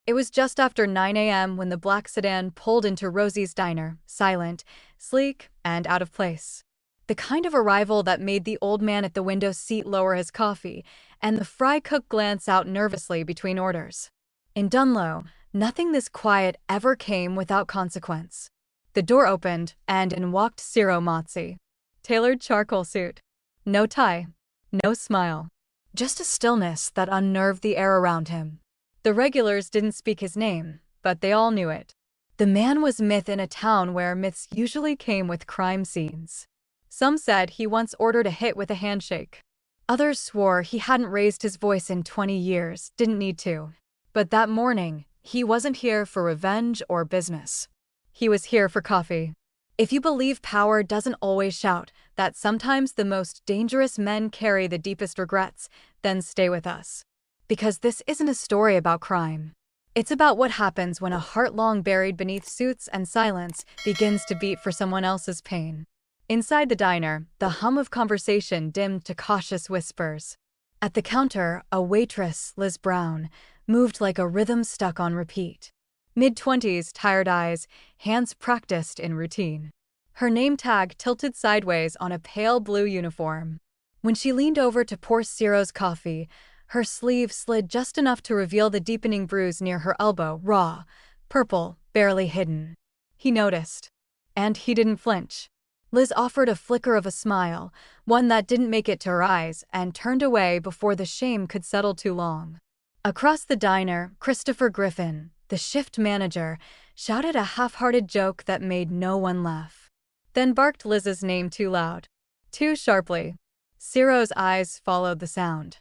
It was just after 9 a.m. when the black sedan pulled into Rosie's diner, silent, sleek, and out of place. The kind of arrival that made the old man at the window seat lower his coffee, and the fry cook glance out nervously between orders. In Dunlow, nothing this quiet ever came without consequence. The door opened, and in walked Ciro Mazzi. Tailored charcoal suit. No tie. No smile. Just a stillness that unnerved the air around him. The regulars didn't speak his name, but they all knew it. The man was myth in a town where myths usually came with crime scenes. Some said he once ordered a hit with a handshake. Others swore he hadn't raised his voice in 20 years, didn't need to. But that morning, he wasn't here for revenge or business. He was here for coffee. If you believe power doesn't always shout, that sometimes the most dangerous men carry the deepest regrets, then stay with us. Because this isn't a story about crime. It's about what happens when a heart long buried beneath suits and silence begins to beat for someone else's pain. Inside the diner, the hum of conversation dimmed to cautious whispers. At the counter, a waitress, Liz Brown, moved like a rhythm stuck on repeat. Mid-20s, tired eyes, hands practiced in routine. Her name tag tilted sideways on a pale blue uniform. When she leaned over to pour Ciro's coffee, her sleeve slid just enough to reveal the deepening bruise near her elbow, raw, purple, barely hidden. He noticed. And he didn't flinch. Liz offered a flicker of a smile, one that didn't make it to her eyes, and turned away before the shame could settle too long. Across the diner, Christopher Griffin, the shift manager, shouted a half-hearted joke that made no one laugh. Then barked Liz's name too loud. Too sharply. Ciro's eyes followed the sound.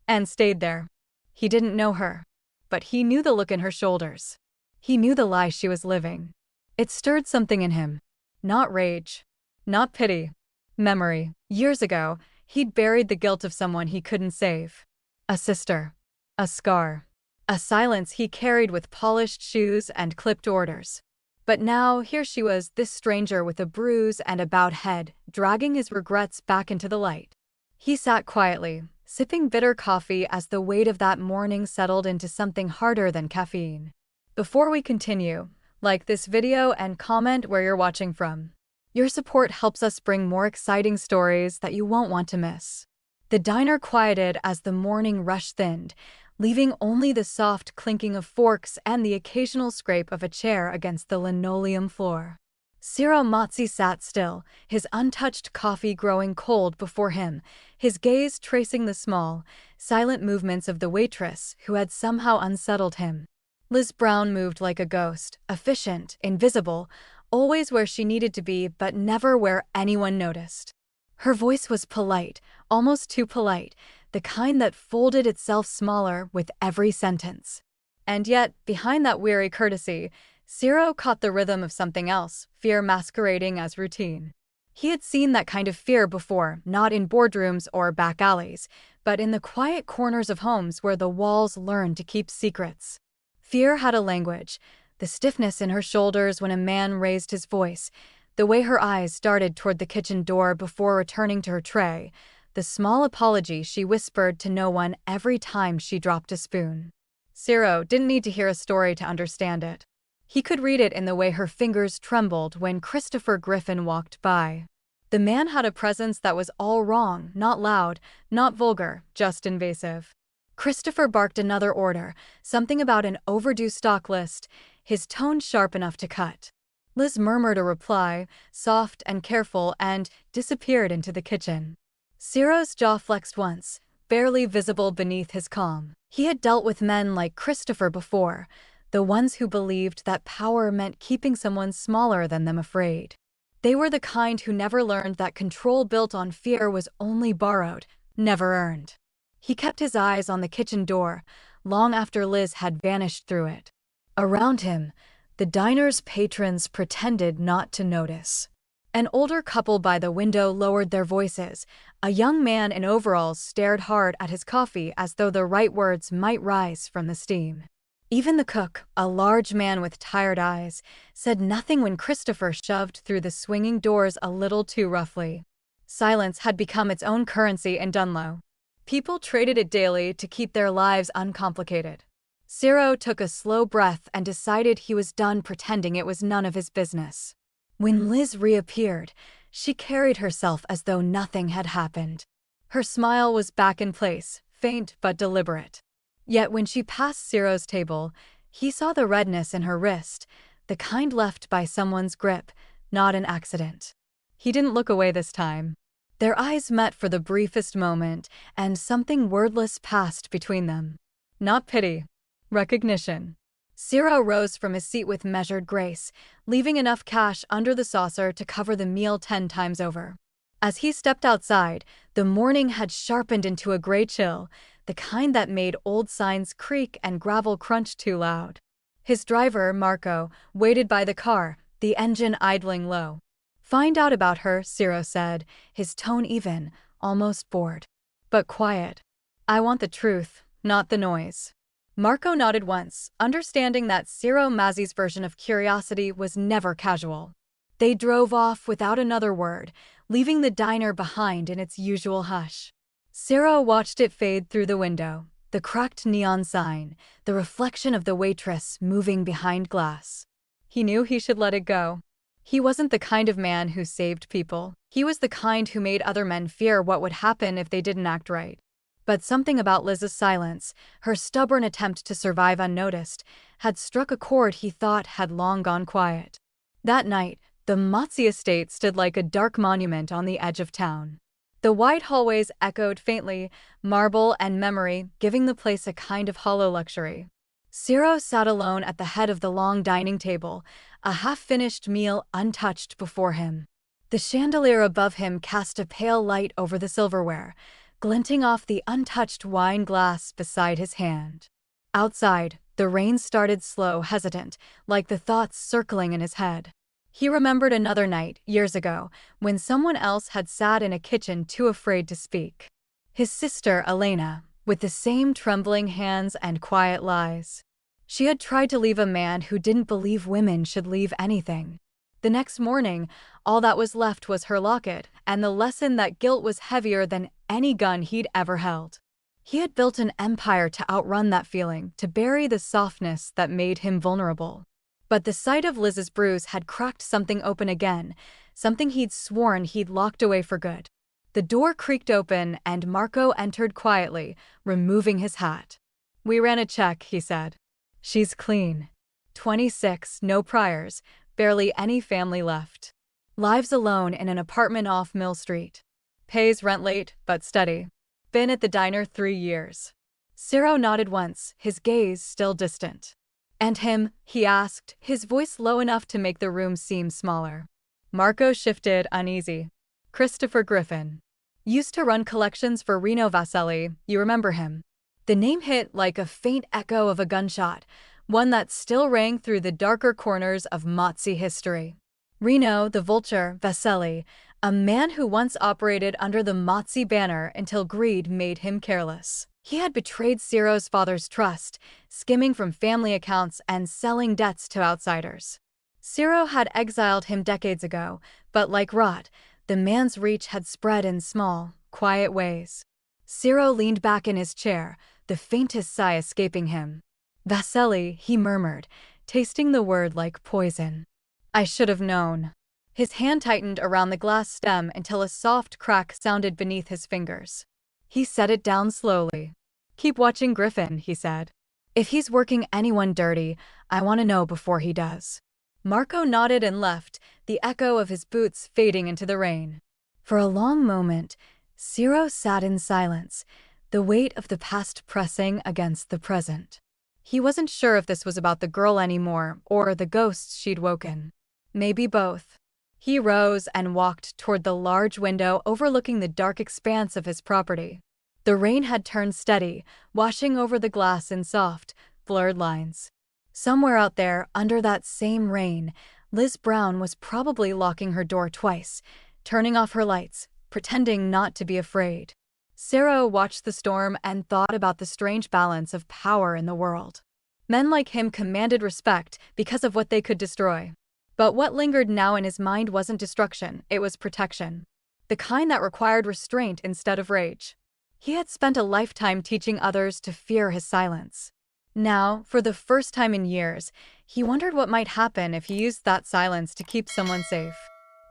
And stayed there. He didn't know her. But he knew the look in her shoulders. He knew the lie she was living. It stirred something in him. Not rage. Not pity. Memory. Years ago, he'd buried the guilt of someone he couldn't save. A sister. A scar. A silence he carried with polished shoes and clipped orders. But now, here she was, this stranger with a bruise and a bowed head, dragging his regrets back into the light. He sat quietly, sipping bitter coffee as the weight of that morning settled into something harder than caffeine. Before we continue, like this video and comment where you're watching from. Your support helps us bring more exciting stories that you won't want to miss. The diner quieted as the morning rush thinned, leaving only the soft clinking of forks and the occasional scrape of a chair against the linoleum floor. Ciro Mazzi sat still, his untouched coffee growing cold before him, his gaze tracing the small, silent movements of the waitress who had somehow unsettled him. Liz Brown moved like a ghost, efficient, invisible, always where she needed to be but never where anyone noticed. Her voice was polite, almost too polite, the kind that folded itself smaller with every sentence. And yet, behind that weary courtesy, Ciro caught the rhythm of something else, fear masquerading as routine. He had seen that kind of fear before, not in boardrooms or back alleys, but in the quiet corners of homes where the walls learned to keep secrets. Fear had a language, the stiffness in her shoulders when a man raised his voice, the way her eyes darted toward the kitchen door before returning to her tray, the small apology she whispered to no one every time she dropped a spoon. Ciro didn't need to hear a story to understand it. He could read it in the way her fingers trembled when Christopher Griffin walked by. The man had a presence that was all wrong, not loud, not vulgar, just invasive. Christopher barked another order, something about an overdue stock list, his tone sharp enough to cut. Liz murmured a reply, soft and careful, and disappeared into the kitchen. Ciro's jaw flexed once, barely visible beneath his calm. He had dealt with men like Christopher before, the ones who believed that power meant keeping someone smaller than them afraid. They were the kind who never learned that control built on fear was only borrowed, never earned. He kept his eyes on the kitchen door, long after Liz had vanished through it. Around him, the diner's patrons pretended not to notice. An older couple by the window lowered their voices. A young man in overalls stared hard at his coffee as though the right words might rise from the steam. Even the cook, a large man with tired eyes, said nothing when Christopher shoved through the swinging doors a little too roughly. Silence had become its own currency in Dunlow. People traded it daily to keep their lives uncomplicated. Ciro took a slow breath and decided he was done pretending it was none of his business. When Liz reappeared, she carried herself as though nothing had happened. Her smile was back in place, faint but deliberate. Yet when she passed Ciro's table, he saw the redness in her wrist, the kind left by someone's grip, not an accident. He didn't look away this time. Their eyes met for the briefest moment, and something wordless passed between them. Not pity. Recognition. Ciro rose from his seat with measured grace, leaving enough cash under the saucer to cover the meal 10 times over. As he stepped outside, the morning had sharpened into a gray chill, the kind that made old signs creak and gravel crunch too loud. His driver, Marco, waited by the car, the engine idling low. "Find out about her," Ciro said, his tone even, almost bored. "But quiet. I want the truth, not the noise." Marco nodded once, understanding that Ciro Mazzi's version of curiosity was never casual. They drove off without another word, leaving the diner behind in its usual hush. Ciro watched it fade through the window, the cracked neon sign, the reflection of the waitress moving behind glass. He knew he should let it go. He wasn't the kind of man who saved people. He was the kind who made other men fear what would happen if they didn't act right. But something about Liz's silence, her stubborn attempt to survive unnoticed, had struck a chord he thought had long gone quiet. That night, the Mazzi estate stood like a dark monument on the edge of town. The wide hallways echoed faintly, marble and memory, giving the place a kind of hollow luxury. Ciro sat alone at the head of the long dining table, a half-finished meal untouched before him. The chandelier above him cast a pale light over the silverware, glinting off the untouched wine glass beside his hand. Outside, the rain started slow, hesitant, like the thoughts circling in his head. He remembered another night, years ago, when someone else had sat in a kitchen too afraid to speak. His sister, Elena, with the same trembling hands and quiet lies. She had tried to leave a man who didn't believe women should leave anything. The next morning, all that was left was her locket, and the lesson that guilt was heavier than any gun he'd ever held. He had built an empire to outrun that feeling, to bury the softness that made him vulnerable. But the sight of Liz's bruise had cracked something open again, something he'd sworn he'd locked away for good. The door creaked open and Marco entered quietly, removing his hat. "We ran a check," he said. "She's clean. 26, no priors, barely any family left. Lives alone in an apartment off Mill Street. Pays rent late, but steady. Been at the diner 3 years." Ciro nodded once, his gaze still distant. "And him?" he asked, his voice low enough to make the room seem smaller. Marco shifted, uneasy. "Christopher Griffin. Used to run collections for Reno Vasselli, you remember him?" The name hit like a faint echo of a gunshot, one that still rang through the darker corners of Mazzi history. Reno, the vulture, Vasselli, a man who once operated under the Mazzi banner until greed made him careless. He had betrayed Ciro's father's trust, skimming from family accounts and selling debts to outsiders. Ciro had exiled him decades ago, but like rot, the man's reach had spread in small, quiet ways. Ciro leaned back in his chair, the faintest sigh escaping him. "Vasselli," he murmured, tasting the word like poison. "I should have known." His hand tightened around the glass stem until a soft crack sounded beneath his fingers. He set it down slowly. "Keep watching Griffin," he said. "If he's working anyone dirty, I want to know before he does." Marco nodded and left, the echo of his boots fading into the rain. For a long moment, Ciro sat in silence, the weight of the past pressing against the present. He wasn't sure if this was about the girl anymore or the ghosts she'd woken. Maybe both. He rose and walked toward the large window overlooking the dark expanse of his property. The rain had turned steady, washing over the glass in soft, blurred lines. Somewhere out there, under that same rain, Liz Brown was probably locking her door twice, turning off her lights, pretending not to be afraid. Ciro watched the storm and thought about the strange balance of power in the world. Men like him commanded respect because of what they could destroy. But what lingered now in his mind wasn't destruction, it was protection. The kind that required restraint instead of rage. He had spent a lifetime teaching others to fear his silence. Now, for the first time in years, he wondered what might happen if he used that silence to keep someone safe.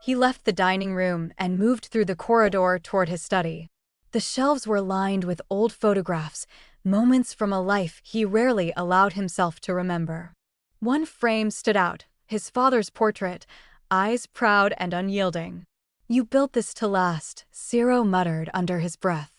He left the dining room and moved through the corridor toward his study. The shelves were lined with old photographs, moments from a life he rarely allowed himself to remember. One frame stood out, his father's portrait, eyes proud and unyielding. "You built this to last," Ciro muttered under his breath.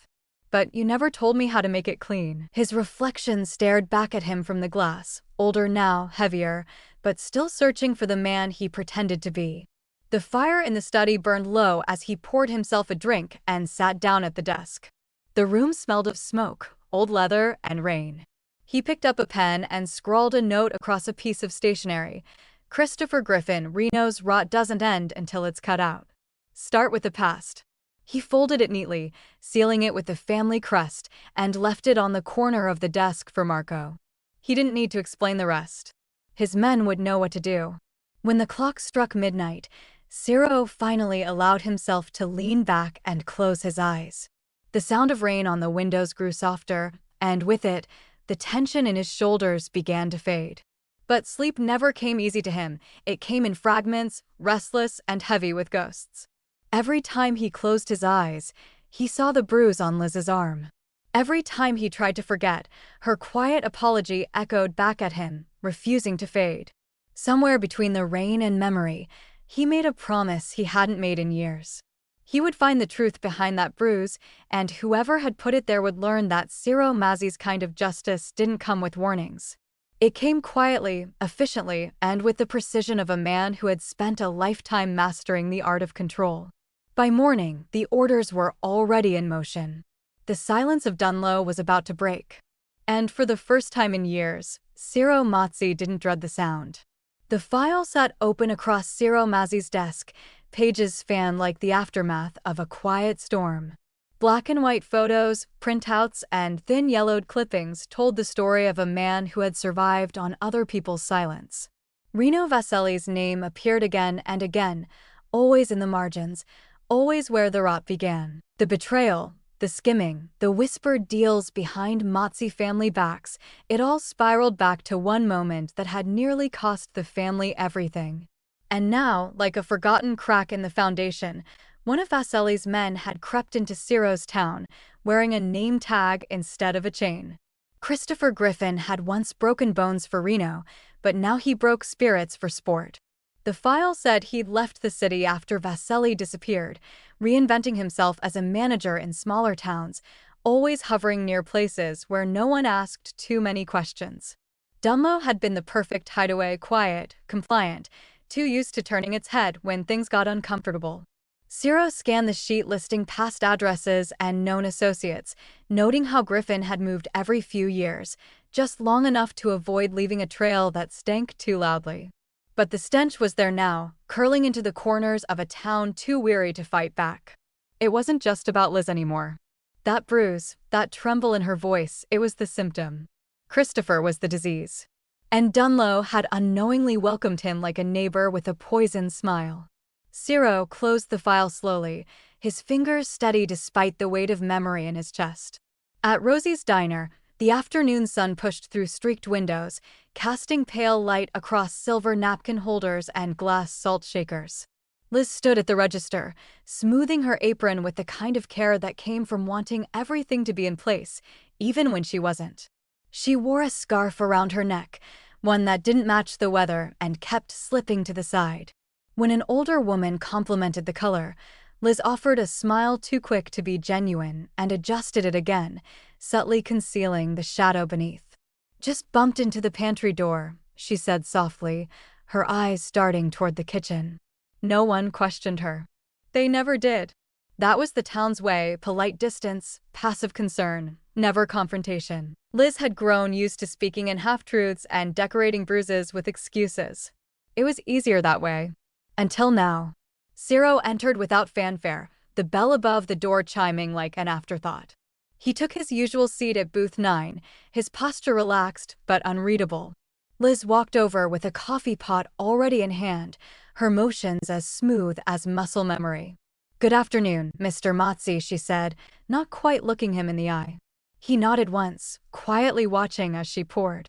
"But you never told me how to make it clean." His reflection stared back at him from the glass, older now, heavier, but still searching for the man he pretended to be. The fire in the study burned low as he poured himself a drink and sat down at the desk. The room smelled of smoke, old leather, and rain. He picked up a pen and scrawled a note across a piece of stationery. "Christopher Griffin, Reno's rot doesn't end until it's cut out. Start with the past." He folded it neatly, sealing it with the family crest, and left it on the corner of the desk for Marco. He didn't need to explain the rest. His men would know what to do. When the clock struck midnight, Ciro finally allowed himself to lean back and close his eyes. The sound of rain on the windows grew softer, and with it, the tension in his shoulders began to fade. But sleep never came easy to him. It came in fragments, restless and heavy with ghosts. Every time he closed his eyes, he saw the bruise on Liz's arm. Every time he tried to forget, her quiet apology echoed back at him, refusing to fade. Somewhere between the rain and memory, he made a promise he hadn't made in years. He would find the truth behind that bruise, and whoever had put it there would learn that Ciro Mazzi's kind of justice didn't come with warnings. It came quietly, efficiently, and with the precision of a man who had spent a lifetime mastering the art of control. By morning, the orders were already in motion. The silence of Dunlow was about to break. And for the first time in years, Ciro Mazzi didn't dread the sound. The file sat open across Ciro Mazzi's desk, pages fanned like the aftermath of a quiet storm. Black and white photos, printouts, and thin yellowed clippings told the story of a man who had survived on other people's silence. Reno Vasselli's name appeared again and again, always in the margins, always where the rot began. The betrayal, the skimming, the whispered deals behind Mazzi family backs, it all spiraled back to one moment that had nearly cost the family everything. And now, like a forgotten crack in the foundation, one of Vasselli's men had crept into Ciro's town, wearing a name tag instead of a chain. Christopher Griffin had once broken bones for Reno, but now he broke spirits for sport. The file said he'd left the city after Vasselli disappeared, reinventing himself as a manager in smaller towns, always hovering near places where no one asked too many questions. Dunlow had been the perfect hideaway, quiet, compliant, too used to turning its head when things got uncomfortable. Ciro scanned the sheet listing past addresses and known associates, noting how Griffin had moved every few years, just long enough to avoid leaving a trail that stank too loudly. But the stench was there now, curling into the corners of a town too weary to fight back. It wasn't just about Liz anymore. That bruise, that tremble in her voice, it was the symptom. Christopher was the disease. And Dunlow had unknowingly welcomed him like a neighbor with a poisoned smile. Ciro closed the file slowly, his fingers steady despite the weight of memory in his chest. At Rosie's diner, the afternoon sun pushed through streaked windows, casting pale light across silver napkin holders and glass salt shakers. Liz stood at the register, smoothing her apron with the kind of care that came from wanting everything to be in place, even when she wasn't. She wore a scarf around her neck, one that didn't match the weather and kept slipping to the side. When an older woman complimented the color, Liz offered a smile too quick to be genuine and adjusted it again, subtly concealing the shadow beneath. "Just bumped into the pantry door," she said softly, her eyes darting toward the kitchen. No one questioned her. They never did. That was the town's way, polite distance, passive concern, never confrontation. Liz had grown used to speaking in half-truths and decorating bruises with excuses. It was easier that way. Until now. Ciro entered without fanfare, the bell above the door chiming like an afterthought. He took his usual seat at booth 9, his posture relaxed but unreadable. Liz walked over with a coffee pot already in hand, her motions as smooth as muscle memory. "Good afternoon, Mr. Mazzi," she said, not quite looking him in the eye. He nodded once, quietly watching as she poured.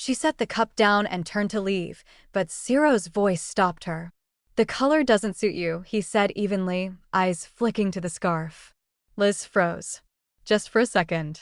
She set the cup down and turned to leave, but Ciro's voice stopped her. "The color doesn't suit you," he said evenly, eyes flicking to the scarf. Liz froze. Just for a second.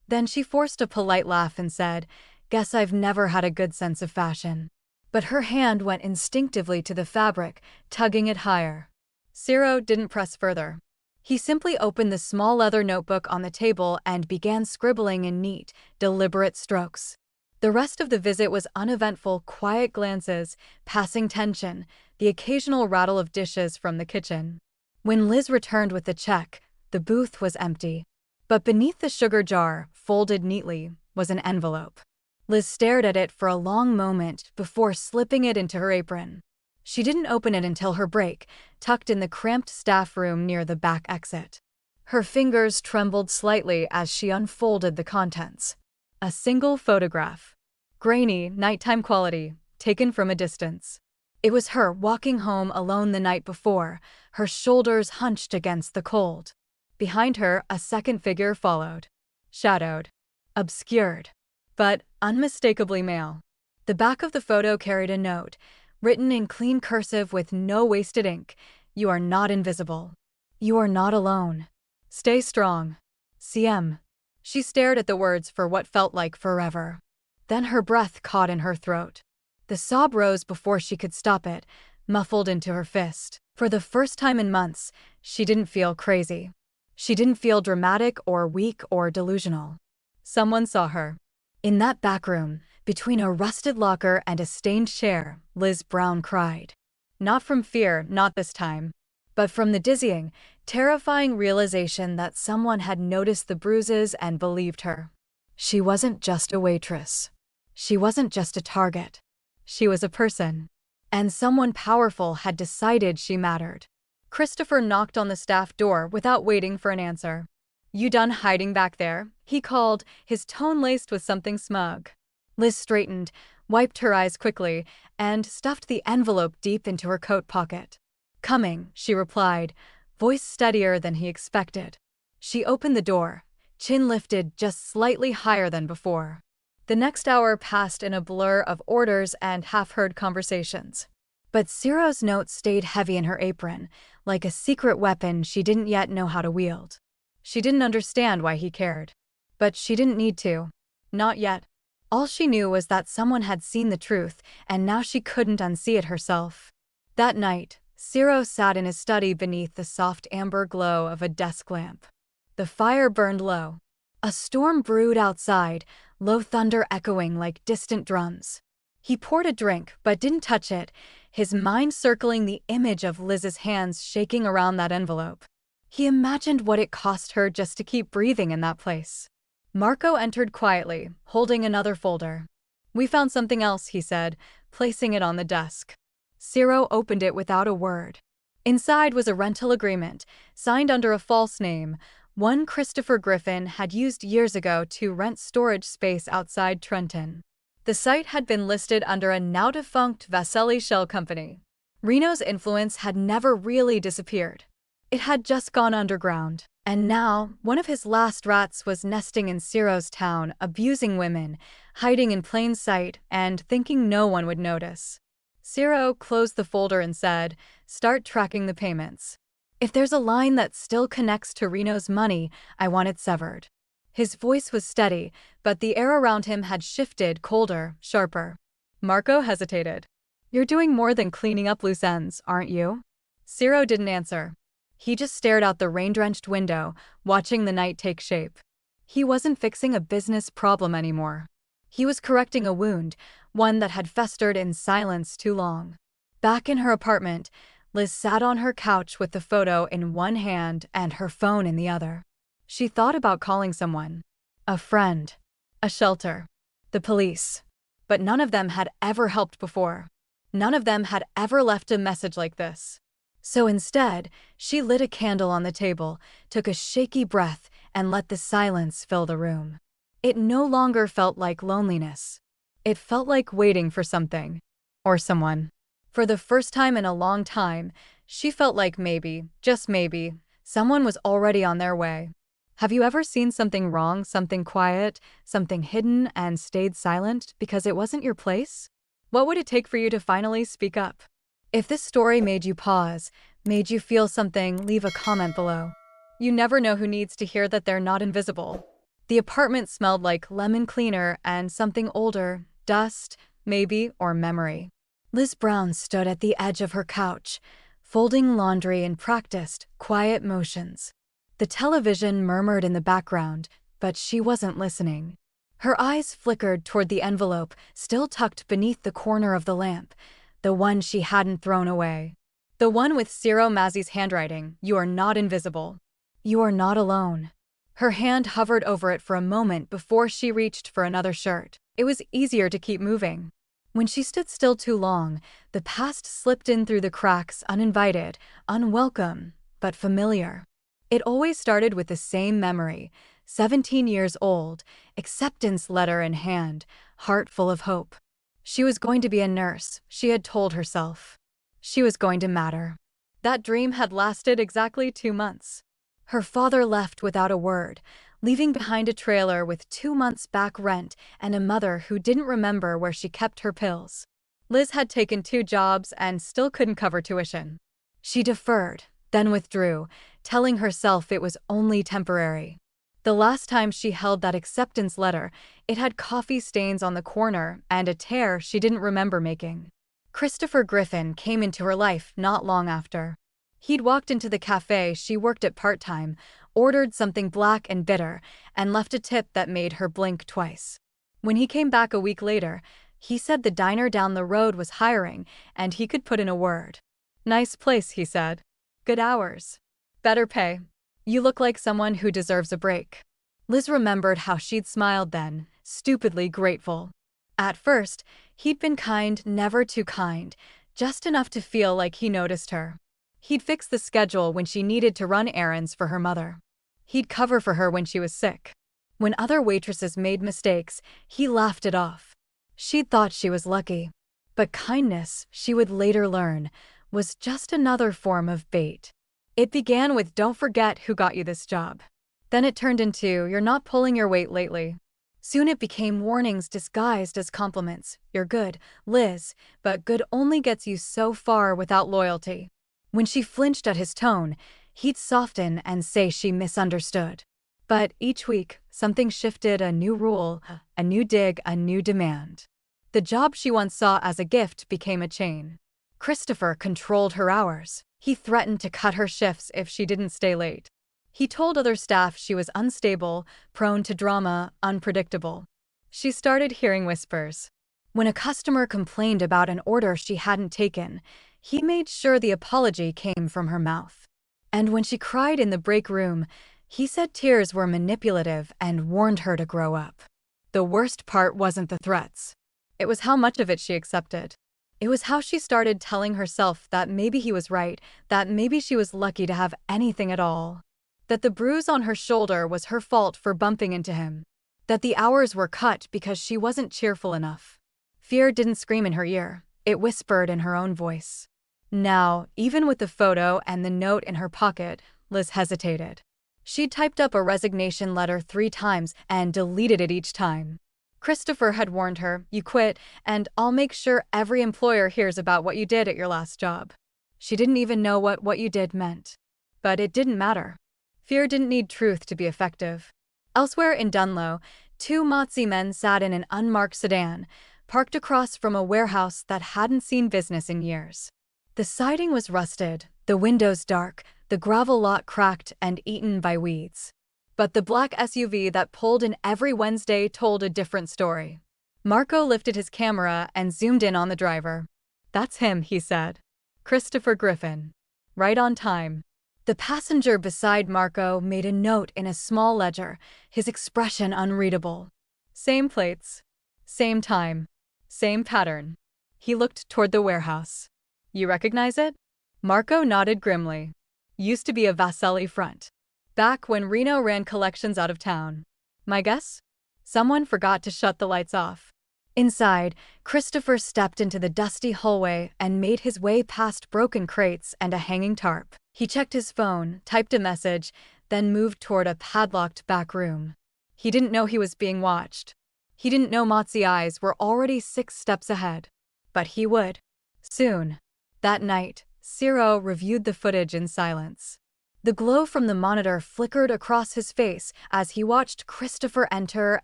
Then she forced a polite laugh and said, "Guess I've never had a good sense of fashion." But her hand went instinctively to the fabric, tugging it higher. Ciro didn't press further. He simply opened the small leather notebook on the table and began scribbling in neat, deliberate strokes. The rest of the visit was uneventful, quiet glances, passing tension, the occasional rattle of dishes from the kitchen. When Liz returned with the check, the booth was empty. But beneath the sugar jar, folded neatly, was an envelope. Liz stared at it for a long moment before slipping it into her apron. She didn't open it until her break, tucked in the cramped staff room near the back exit. Her fingers trembled slightly as she unfolded the contents. A single photograph. Grainy, nighttime quality, taken from a distance. It was her walking home alone the night before, her shoulders hunched against the cold. Behind her, a second figure followed. Shadowed. Obscured. But unmistakably male. The back of the photo carried a note, written in clean cursive with no wasted ink. "You are not invisible. You are not alone. Stay strong. CM." She stared at the words for what felt like forever. Then her breath caught in her throat. The sob rose before she could stop it, muffled into her fist. For the first time in months, she didn't feel crazy. She didn't feel dramatic or weak or delusional. Someone saw her. In that back room, between a rusted locker and a stained chair, Liz Brown cried. Not from fear, not this time, but from the dizzying, terrifying realization that someone had noticed the bruises and believed her. She wasn't just a waitress. She wasn't just a target. She was a person. And someone powerful had decided she mattered. Christopher knocked on the staff door without waiting for an answer. "You done hiding back there?" he called, his tone laced with something smug. Liz straightened, wiped her eyes quickly, and stuffed the envelope deep into her coat pocket. "Coming," she replied, voice steadier than he expected. She opened the door, chin lifted just slightly higher than before. The next hour passed in a blur of orders and half-heard conversations. But Ciro's note stayed heavy in her apron, like a secret weapon she didn't yet know how to wield. She didn't understand why he cared. But she didn't need to. Not yet. All she knew was that someone had seen the truth, and now she couldn't unsee it herself. That night, Ciro sat in his study beneath the soft amber glow of a desk lamp. The fire burned low. A storm brewed outside, low thunder echoing like distant drums. He poured a drink, but didn't touch it, his mind circling the image of Liz's hands shaking around that envelope. He imagined what it cost her just to keep breathing in that place. Marco entered quietly, holding another folder. "We found something else," he said, placing it on the desk. Ciro opened it without a word. Inside was a rental agreement, signed under a false name, one Christopher Griffin had used years ago to rent storage space outside Trenton. The site had been listed under a now-defunct Vasselli shell company. Reno's influence had never really disappeared. It had just gone underground. And now, one of his last rats was nesting in Ciro's town, abusing women, hiding in plain sight, and thinking no one would notice. Ciro closed the folder and said, "Start tracking the payments. If there's a line that still connects to Reno's money, I want it severed." His voice was steady, but the air around him had shifted, colder, sharper. Marco hesitated. "You're doing more than cleaning up loose ends, aren't you?" Ciro didn't answer. He just stared out the rain-drenched window, watching the night take shape. He wasn't fixing a business problem anymore. He was correcting a wound, one that had festered in silence too long. Back in her apartment, Liz sat on her couch with the photo in one hand and her phone in the other. She thought about calling someone. A friend. A shelter. The police. But none of them had ever helped before. None of them had ever left a message like this. So instead, she lit a candle on the table, took a shaky breath, and let the silence fill the room. It no longer felt like loneliness. It felt like waiting for something. Or someone. For the first time in a long time, she felt like maybe, just maybe, someone was already on their way. Have you ever seen something wrong, something quiet, something hidden, and stayed silent because it wasn't your place? What would it take for you to finally speak up? If this story made you pause, made you feel something, leave a comment below. You never know who needs to hear that they're not invisible. The apartment smelled like lemon cleaner and something older, dust, maybe, or memory. Liz Brown stood at the edge of her couch, folding laundry and practiced quiet motions. The television murmured in the background, but she wasn't listening. Her eyes flickered toward the envelope, still tucked beneath the corner of the lamp, the one she hadn't thrown away. The one with Ciro Mazzi's handwriting, "You are not invisible. You are not alone." Her hand hovered over it for a moment before she reached for another shirt. It was easier to keep moving. When she stood still too long, the past slipped in through the cracks, uninvited, unwelcome, but familiar. It always started with the same memory, 17 years old, acceptance letter in hand, heart full of hope. She was going to be a nurse, she had told herself. She was going to matter. That dream had lasted exactly 2 months. Her father left without a word, leaving behind a trailer with 2 months back rent and a mother who didn't remember where she kept her pills. Liz had taken 2 jobs and still couldn't cover tuition. She deferred, then withdrew, telling herself it was only temporary. The last time she held that acceptance letter, it had coffee stains on the corner and a tear she didn't remember making. Christopher Griffin came into her life not long after. He'd walked into the cafe she worked at part-time, ordered something black and bitter, and left a tip that made her blink twice. When he came back a week later, he said the diner down the road was hiring and he could put in a word. "Nice place," he said. "Good hours. Better pay. You look like someone who deserves a break." Liz remembered how she'd smiled then, stupidly grateful. At first, he'd been kind, never too kind, just enough to feel like he noticed her. He'd fix the schedule when she needed to run errands for her mother. He'd cover for her when she was sick. When other waitresses made mistakes, he laughed it off. She'd thought she was lucky. But kindness, she would later learn, was just another form of bait. It began with, "Don't forget who got you this job." Then it turned into, "You're not pulling your weight lately." Soon it became warnings disguised as compliments. "You're good, Liz, but good only gets you so far without loyalty." When she flinched at his tone, he'd soften and say she misunderstood. But each week, something shifted, a new rule, a new dig, a new demand. The job she once saw as a gift became a chain. Christopher controlled her hours. He threatened to cut her shifts if she didn't stay late. He told other staff she was unstable, prone to drama, unpredictable. She started hearing whispers. When a customer complained about an order she hadn't taken, he made sure the apology came from her mouth. And when she cried in the break room, he said tears were manipulative and warned her to grow up. The worst part wasn't the threats. It was how much of it she accepted. It was how she started telling herself that maybe he was right, that maybe she was lucky to have anything at all. That the bruise on her shoulder was her fault for bumping into him. That the hours were cut because she wasn't cheerful enough. Fear didn't scream in her ear. It whispered in her own voice. Now, even with the photo and the note in her pocket, Liz hesitated. She'd typed up a resignation letter 3 times and deleted it each time. Christopher had warned her, "You quit, and I'll make sure every employer hears about what you did at your last job." She didn't even know what you did meant. But it didn't matter. Fear didn't need truth to be effective. Elsewhere in Dunlow, 2 Mazzi men sat in an unmarked sedan, parked across from a warehouse that hadn't seen business in years. The siding was rusted, the windows dark, the gravel lot cracked and eaten by weeds. But the black SUV that pulled in every Wednesday told a different story. Marco lifted his camera and zoomed in on the driver. "That's him," he said. "Christopher Griffin. Right on time." The passenger beside Marco made a note in a small ledger, his expression unreadable. "Same plates. Same time. Same pattern." He looked toward the warehouse. "You recognize it?" Marco nodded grimly. "Used to be a Vasselli front. Back when Reno ran collections out of town. My guess? Someone forgot to shut the lights off." Inside, Christopher stepped into the dusty hallway and made his way past broken crates and a hanging tarp. He checked his phone, typed a message, then moved toward a padlocked back room. He didn't know he was being watched. He didn't know Mazzi's eyes were already 6 steps ahead. But he would. Soon. That night, Ciro reviewed the footage in silence. The glow from the monitor flickered across his face as he watched Christopher enter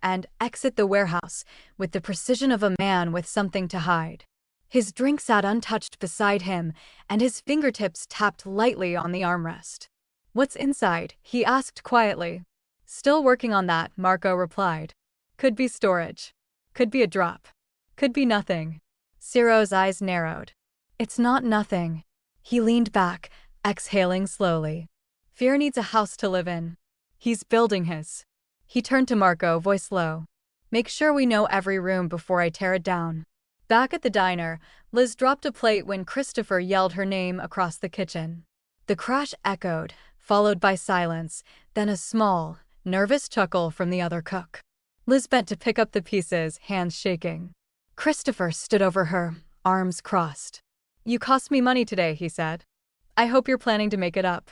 and exit the warehouse with the precision of a man with something to hide. His drink sat untouched beside him, and his fingertips tapped lightly on the armrest. "What's inside?" he asked quietly. "Still working on that," Marco replied. "Could be storage. Could be a drop. Could be nothing." Ciro's eyes narrowed. "It's not nothing." He leaned back, exhaling slowly. "Fear needs a house to live in. He's building his." He turned to Marco, voice low. "Make sure we know every room before I tear it down." Back at the diner, Liz dropped a plate when Christopher yelled her name across the kitchen. The crash echoed, followed by silence, then a small, nervous chuckle from the other cook. Liz bent to pick up the pieces, hands shaking. Christopher stood over her, arms crossed. "You cost me money today," he said. "I hope you're planning to make it up."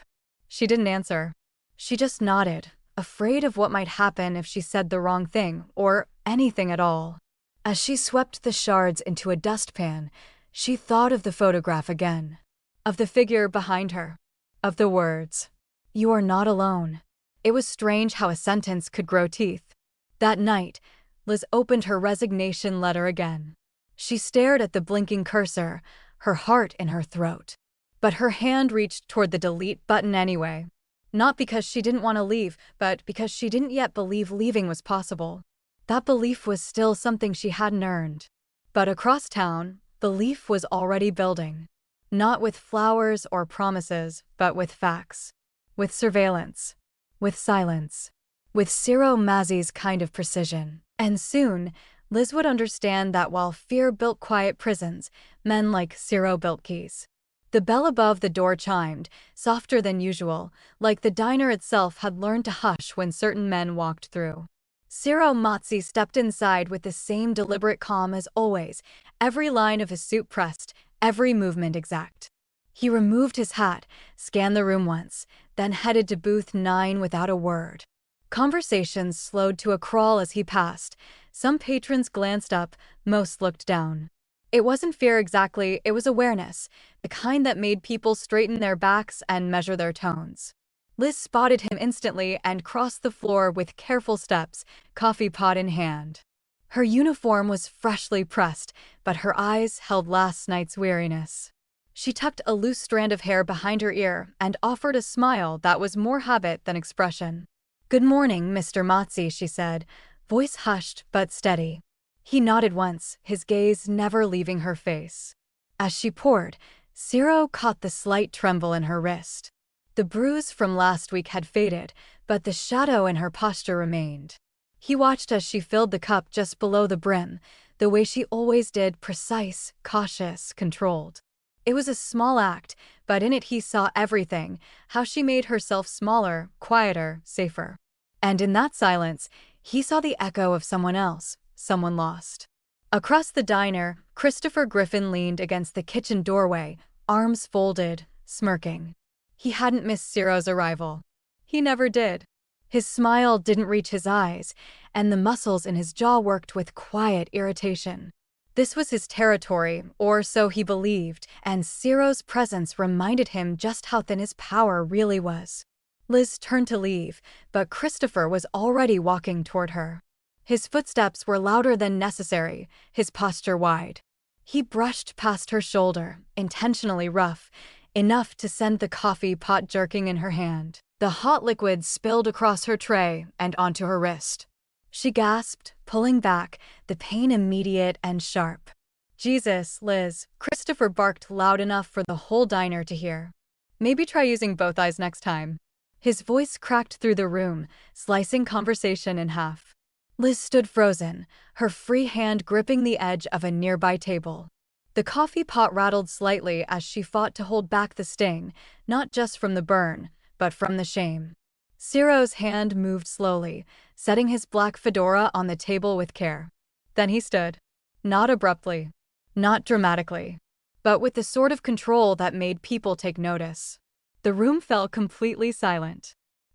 She didn't answer. She just nodded, afraid of what might happen if she said the wrong thing, or anything at all. As she swept the shards into a dustpan, she thought of the photograph again. Of the figure behind her. Of the words. "You are not alone." It was strange how a sentence could grow teeth. That night, Liz opened her resignation letter again. She stared at the blinking cursor, her heart in her throat. But her hand reached toward the delete button anyway. Not because she didn't want to leave, but because she didn't yet believe leaving was possible. That belief was still something she hadn't earned. But across town, belief was already building. Not with flowers or promises, but with facts. With surveillance. With silence. With Ciro Mazzi's kind of precision. And soon, Liz would understand that while fear built quiet prisons, men like Ciro built keys. The bell above the door chimed, softer than usual, like the diner itself had learned to hush when certain men walked through. Ciro Mazzi stepped inside with the same deliberate calm as always, every line of his suit pressed, every movement exact. He removed his hat, scanned the room once, then headed to booth 9 without a word. Conversations slowed to a crawl as he passed. Some patrons glanced up, most looked down. It wasn't fear exactly, it was awareness, the kind that made people straighten their backs and measure their tones. Liz spotted him instantly and crossed the floor with careful steps, coffee pot in hand. Her uniform was freshly pressed, but her eyes held last night's weariness. She tucked a loose strand of hair behind her ear and offered a smile that was more habit than expression. "Good morning, Mr. Mazzi," she said, voice hushed but steady. He nodded once, his gaze never leaving her face. As she poured, Ciro caught the slight tremble in her wrist. The bruise from last week had faded, but the shadow in her posture remained. He watched as she filled the cup just below the brim, the way she always did, precise, cautious, controlled. It was a small act, but in it he saw everything, how she made herself smaller, quieter, safer. And in that silence, he saw the echo of someone else, someone lost. Across the diner, Christopher Griffin leaned against the kitchen doorway, arms folded, smirking. He hadn't missed Ciro's arrival. He never did. His smile didn't reach his eyes, and the muscles in his jaw worked with quiet irritation. This was his territory, or so he believed, and Ciro's presence reminded him just how thin his power really was. Liz turned to leave, but Christopher was already walking toward her. His footsteps were louder than necessary, his posture wide. He brushed past her shoulder, intentionally rough, enough to send the coffee pot jerking in her hand. The hot liquid spilled across her tray and onto her wrist. She gasped, pulling back, the pain immediate and sharp. "Jesus, Liz," Christopher barked loud enough for the whole diner to hear. "Maybe try using both eyes next time." His voice cracked through the room, slicing conversation in half. Liz stood frozen, her free hand gripping the edge of a nearby table. The coffee pot rattled slightly as she fought to hold back the sting, not just from the burn, but from the shame. Ciro's hand moved slowly, setting his black fedora on the table with care. Then he stood. Not abruptly. Not dramatically. But with the sort of control that made people take notice. The room fell completely silent.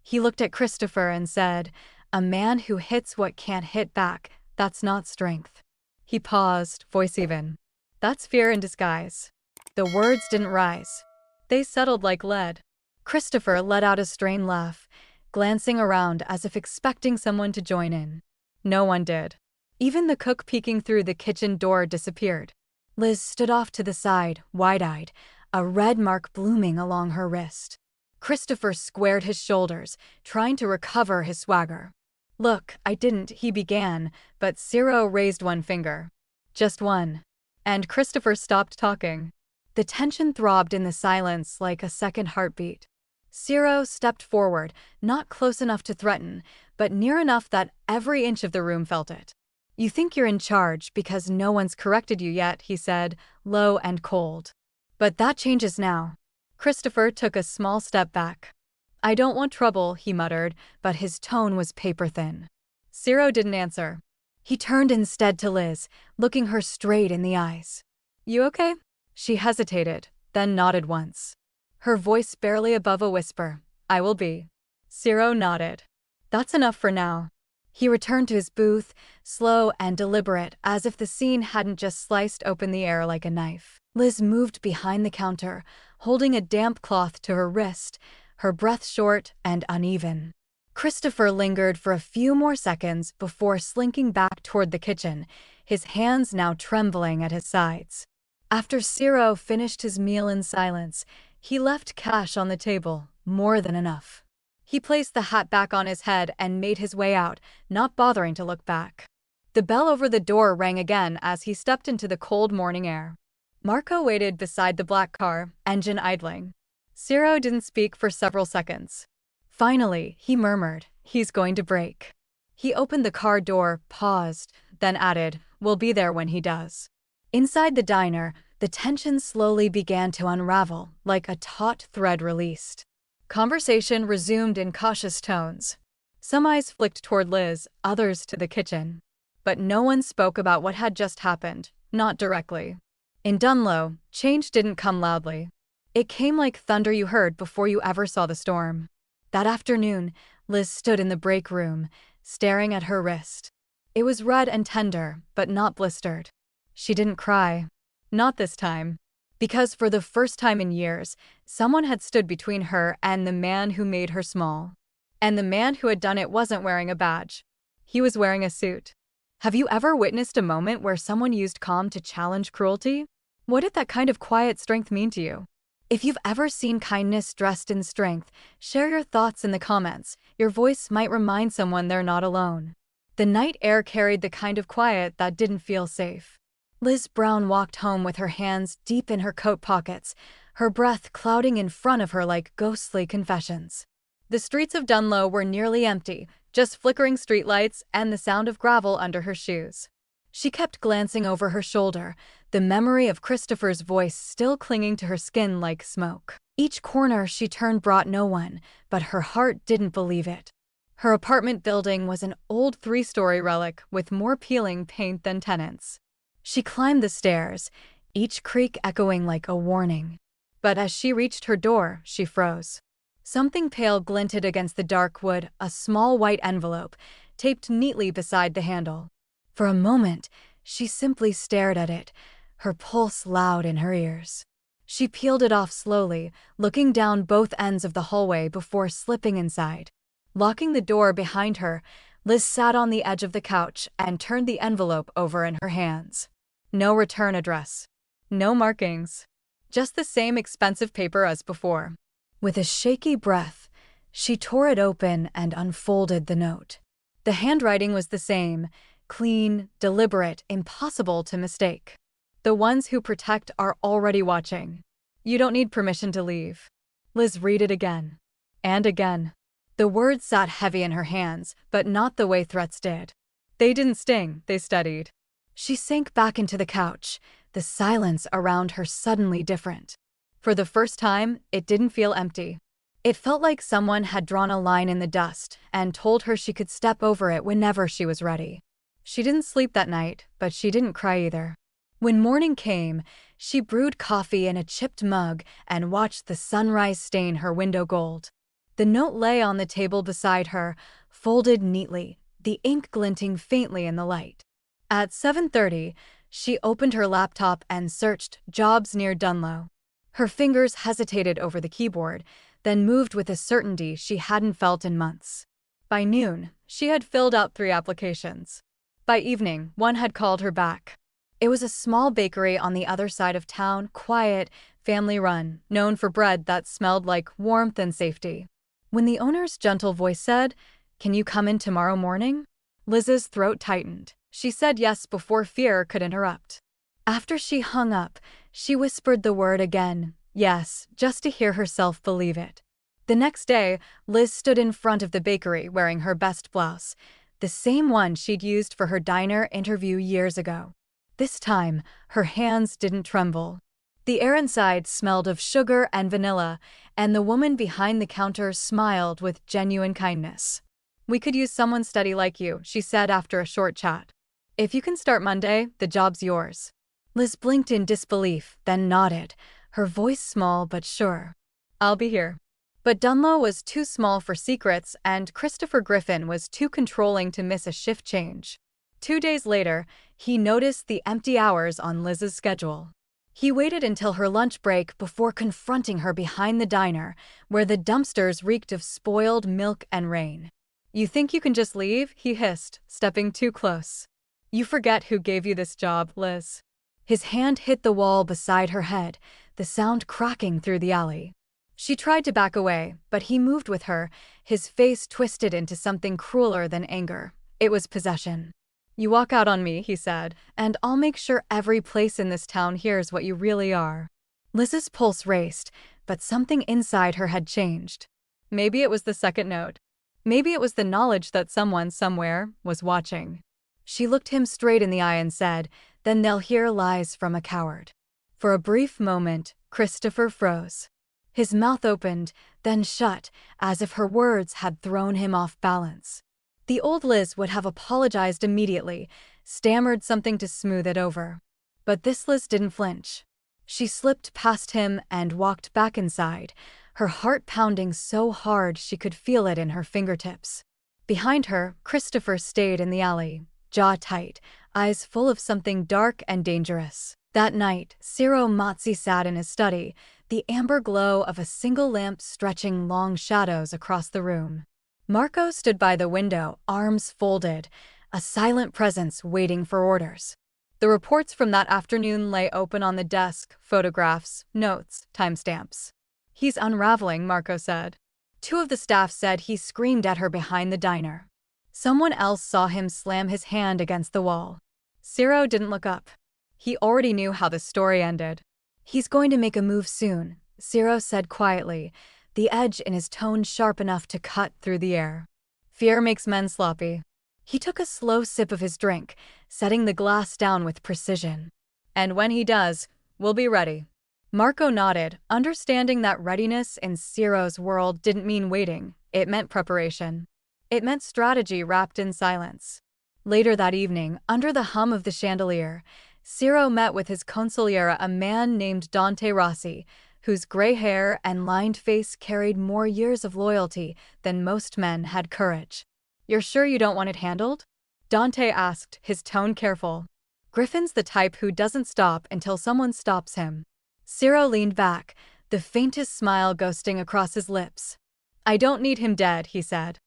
He looked at Christopher and said, "A man who hits what can't hit back, that's not strength." He paused, voice even. "That's fear in disguise." The words didn't rise. They settled like lead. Christopher let out a strained laugh, glancing around as if expecting someone to join in. No one did. Even the cook peeking through the kitchen door disappeared. Liz stood off to the side, wide-eyed, a red mark blooming along her wrist. Christopher squared his shoulders, trying to recover his swagger. "Look, I didn't," he began, but Ciro raised one finger. Just one. And Christopher stopped talking. The tension throbbed in the silence like a second heartbeat. Ciro stepped forward, not close enough to threaten, but near enough that every inch of the room felt it. "You think you're in charge because no one's corrected you yet," he said, low and cold. "But that changes now." Christopher took a small step back. "I don't want trouble," he muttered, but his tone was paper-thin. Ciro didn't answer. He turned instead to Liz, looking her straight in the eyes. "You okay?" She hesitated, then nodded once. Her voice barely above a whisper. "I will be." Ciro nodded. "That's enough for now." He returned to his booth, slow and deliberate, as if the scene hadn't just sliced open the air like a knife. Liz moved behind the counter, holding a damp cloth to her wrist, her breath short and uneven. Christopher lingered for a few more seconds before slinking back toward the kitchen, his hands now trembling at his sides. After Ciro finished his meal in silence, he left cash on the table, more than enough. He placed the hat back on his head and made his way out, not bothering to look back. The bell over the door rang again as he stepped into the cold morning air. Marco waited beside the black car, engine idling. Ciro didn't speak for several seconds. Finally, he murmured, "He's going to break." He opened the car door, paused, then added, "We'll be there when he does." Inside the diner, the tension slowly began to unravel, like a taut thread released. Conversation resumed in cautious tones. Some eyes flicked toward Liz, others to the kitchen. But no one spoke about what had just happened, not directly. In Dunlow, change didn't come loudly. It came like thunder you heard before you ever saw the storm. That afternoon, Liz stood in the break room, staring at her wrist. It was red and tender, but not blistered. She didn't cry. Not this time. Because for the first time in years, someone had stood between her and the man who made her small. And the man who had done it wasn't wearing a badge. He was wearing a suit. Have you ever witnessed a moment where someone used calm to challenge cruelty? What did that kind of quiet strength mean to you? If you've ever seen kindness dressed in strength, share your thoughts in the comments. Your voice might remind someone they're not alone. The night air carried the kind of quiet that didn't feel safe. Liz Brown walked home with her hands deep in her coat pockets, her breath clouding in front of her like ghostly confessions. The streets of Dunlow were nearly empty, just flickering streetlights and the sound of gravel under her shoes. She kept glancing over her shoulder, the memory of Christopher's voice still clinging to her skin like smoke. Each corner she turned brought no one, but her heart didn't believe it. Her apartment building was an old 3-story relic with more peeling paint than tenants. She climbed the stairs, each creak echoing like a warning. But as she reached her door, she froze. Something pale glinted against the dark wood, a small white envelope, taped neatly beside the handle. For a moment, she simply stared at it, her pulse loud in her ears. She peeled it off slowly, looking down both ends of the hallway before slipping inside. Locking the door behind her, Liz sat on the edge of the couch and turned the envelope over in her hands. No return address. No markings. Just the same expensive paper as before. With a shaky breath, she tore it open and unfolded the note. The handwriting was the same, clean, deliberate, impossible to mistake. The ones who protect are already watching. You don't need permission to leave. Liz read it again. And again. The words sat heavy in her hands, but not the way threats did. They didn't sting, they steadied. She sank back into the couch, the silence around her suddenly different. For the first time, it didn't feel empty. It felt like someone had drawn a line in the dust and told her she could step over it whenever she was ready. She didn't sleep that night, but she didn't cry either. When morning came, she brewed coffee in a chipped mug and watched the sunrise stain her window gold. The note lay on the table beside her, folded neatly, the ink glinting faintly in the light. At 7:30, she opened her laptop and searched jobs near Dunlow. Her fingers hesitated over the keyboard, then moved with a certainty she hadn't felt in months. By noon, she had filled out 3 applications. By evening, one had called her back. It was a small bakery on the other side of town, quiet, family-run, known for bread that smelled like warmth and safety. When the owner's gentle voice said, "Can you come in tomorrow morning?" Liz's throat tightened. She said yes before fear could interrupt. After she hung up, she whispered the word again, yes, just to hear herself believe it. The next day, Liz stood in front of the bakery wearing her best blouse, the same one she'd used for her diner interview years ago. This time, her hands didn't tremble. The air inside smelled of sugar and vanilla, and the woman behind the counter smiled with genuine kindness. "We could use someone steady like you," she said after a short chat. "If you can start Monday, the job's yours." Liz blinked in disbelief, then nodded, her voice small but sure. "I'll be here." But Dunlow was too small for secrets, and Christopher Griffin was too controlling to miss a shift change. 2 days later, he noticed the empty hours on Liz's schedule. He waited until her lunch break before confronting her behind the diner, where the dumpsters reeked of spoiled milk and rain. "You think you can just leave?" he hissed, stepping too close. "You forget who gave you this job, Liz." His hand hit the wall beside her head, the sound cracking through the alley. She tried to back away, but he moved with her, his face twisted into something crueler than anger. It was possession. "You walk out on me," he said, "and I'll make sure every place in this town hears what you really are." Liz's pulse raced, but something inside her had changed. Maybe it was the second note. Maybe it was the knowledge that someone, somewhere, was watching. She looked him straight in the eye and said, "Then they'll hear lies from a coward." For a brief moment, Christopher froze. His mouth opened, then shut, as if her words had thrown him off balance. The old Liz would have apologized immediately, stammered something to smooth it over. But this Liz didn't flinch. She slipped past him and walked back inside, her heart pounding so hard she could feel it in her fingertips. Behind her, Christopher stayed in the alley, jaw tight, eyes full of something dark and dangerous. That night, Ciro Mazzi sat in his study, the amber glow of a single lamp stretching long shadows across the room. Marco stood by the window, arms folded, a silent presence waiting for orders. The reports from that afternoon lay open on the desk, photographs, notes, timestamps. "He's unraveling," Marco said. 2 of the staff said he screamed at her behind the diner. Someone else saw him slam his hand against the wall. Ciro didn't look up. He already knew how the story ended. "He's going to make a move soon," Ciro said quietly, the edge in his tone sharp enough to cut through the air. "Fear makes men sloppy." He took a slow sip of his drink, setting the glass down with precision. "And when he does, we'll be ready." Marco nodded, understanding that readiness in Ciro's world didn't mean waiting, it meant preparation. It meant strategy wrapped in silence. Later that evening, under the hum of the chandelier, Ciro met with his consigliere, a man named Dante Rossi, whose gray hair and lined face carried more years of loyalty than most men had courage. "You're sure you don't want it handled?" Dante asked, his tone careful. "Griffin's the type who doesn't stop until someone stops him." Ciro leaned back, the faintest smile ghosting across his lips. "I don't need him dead," he said.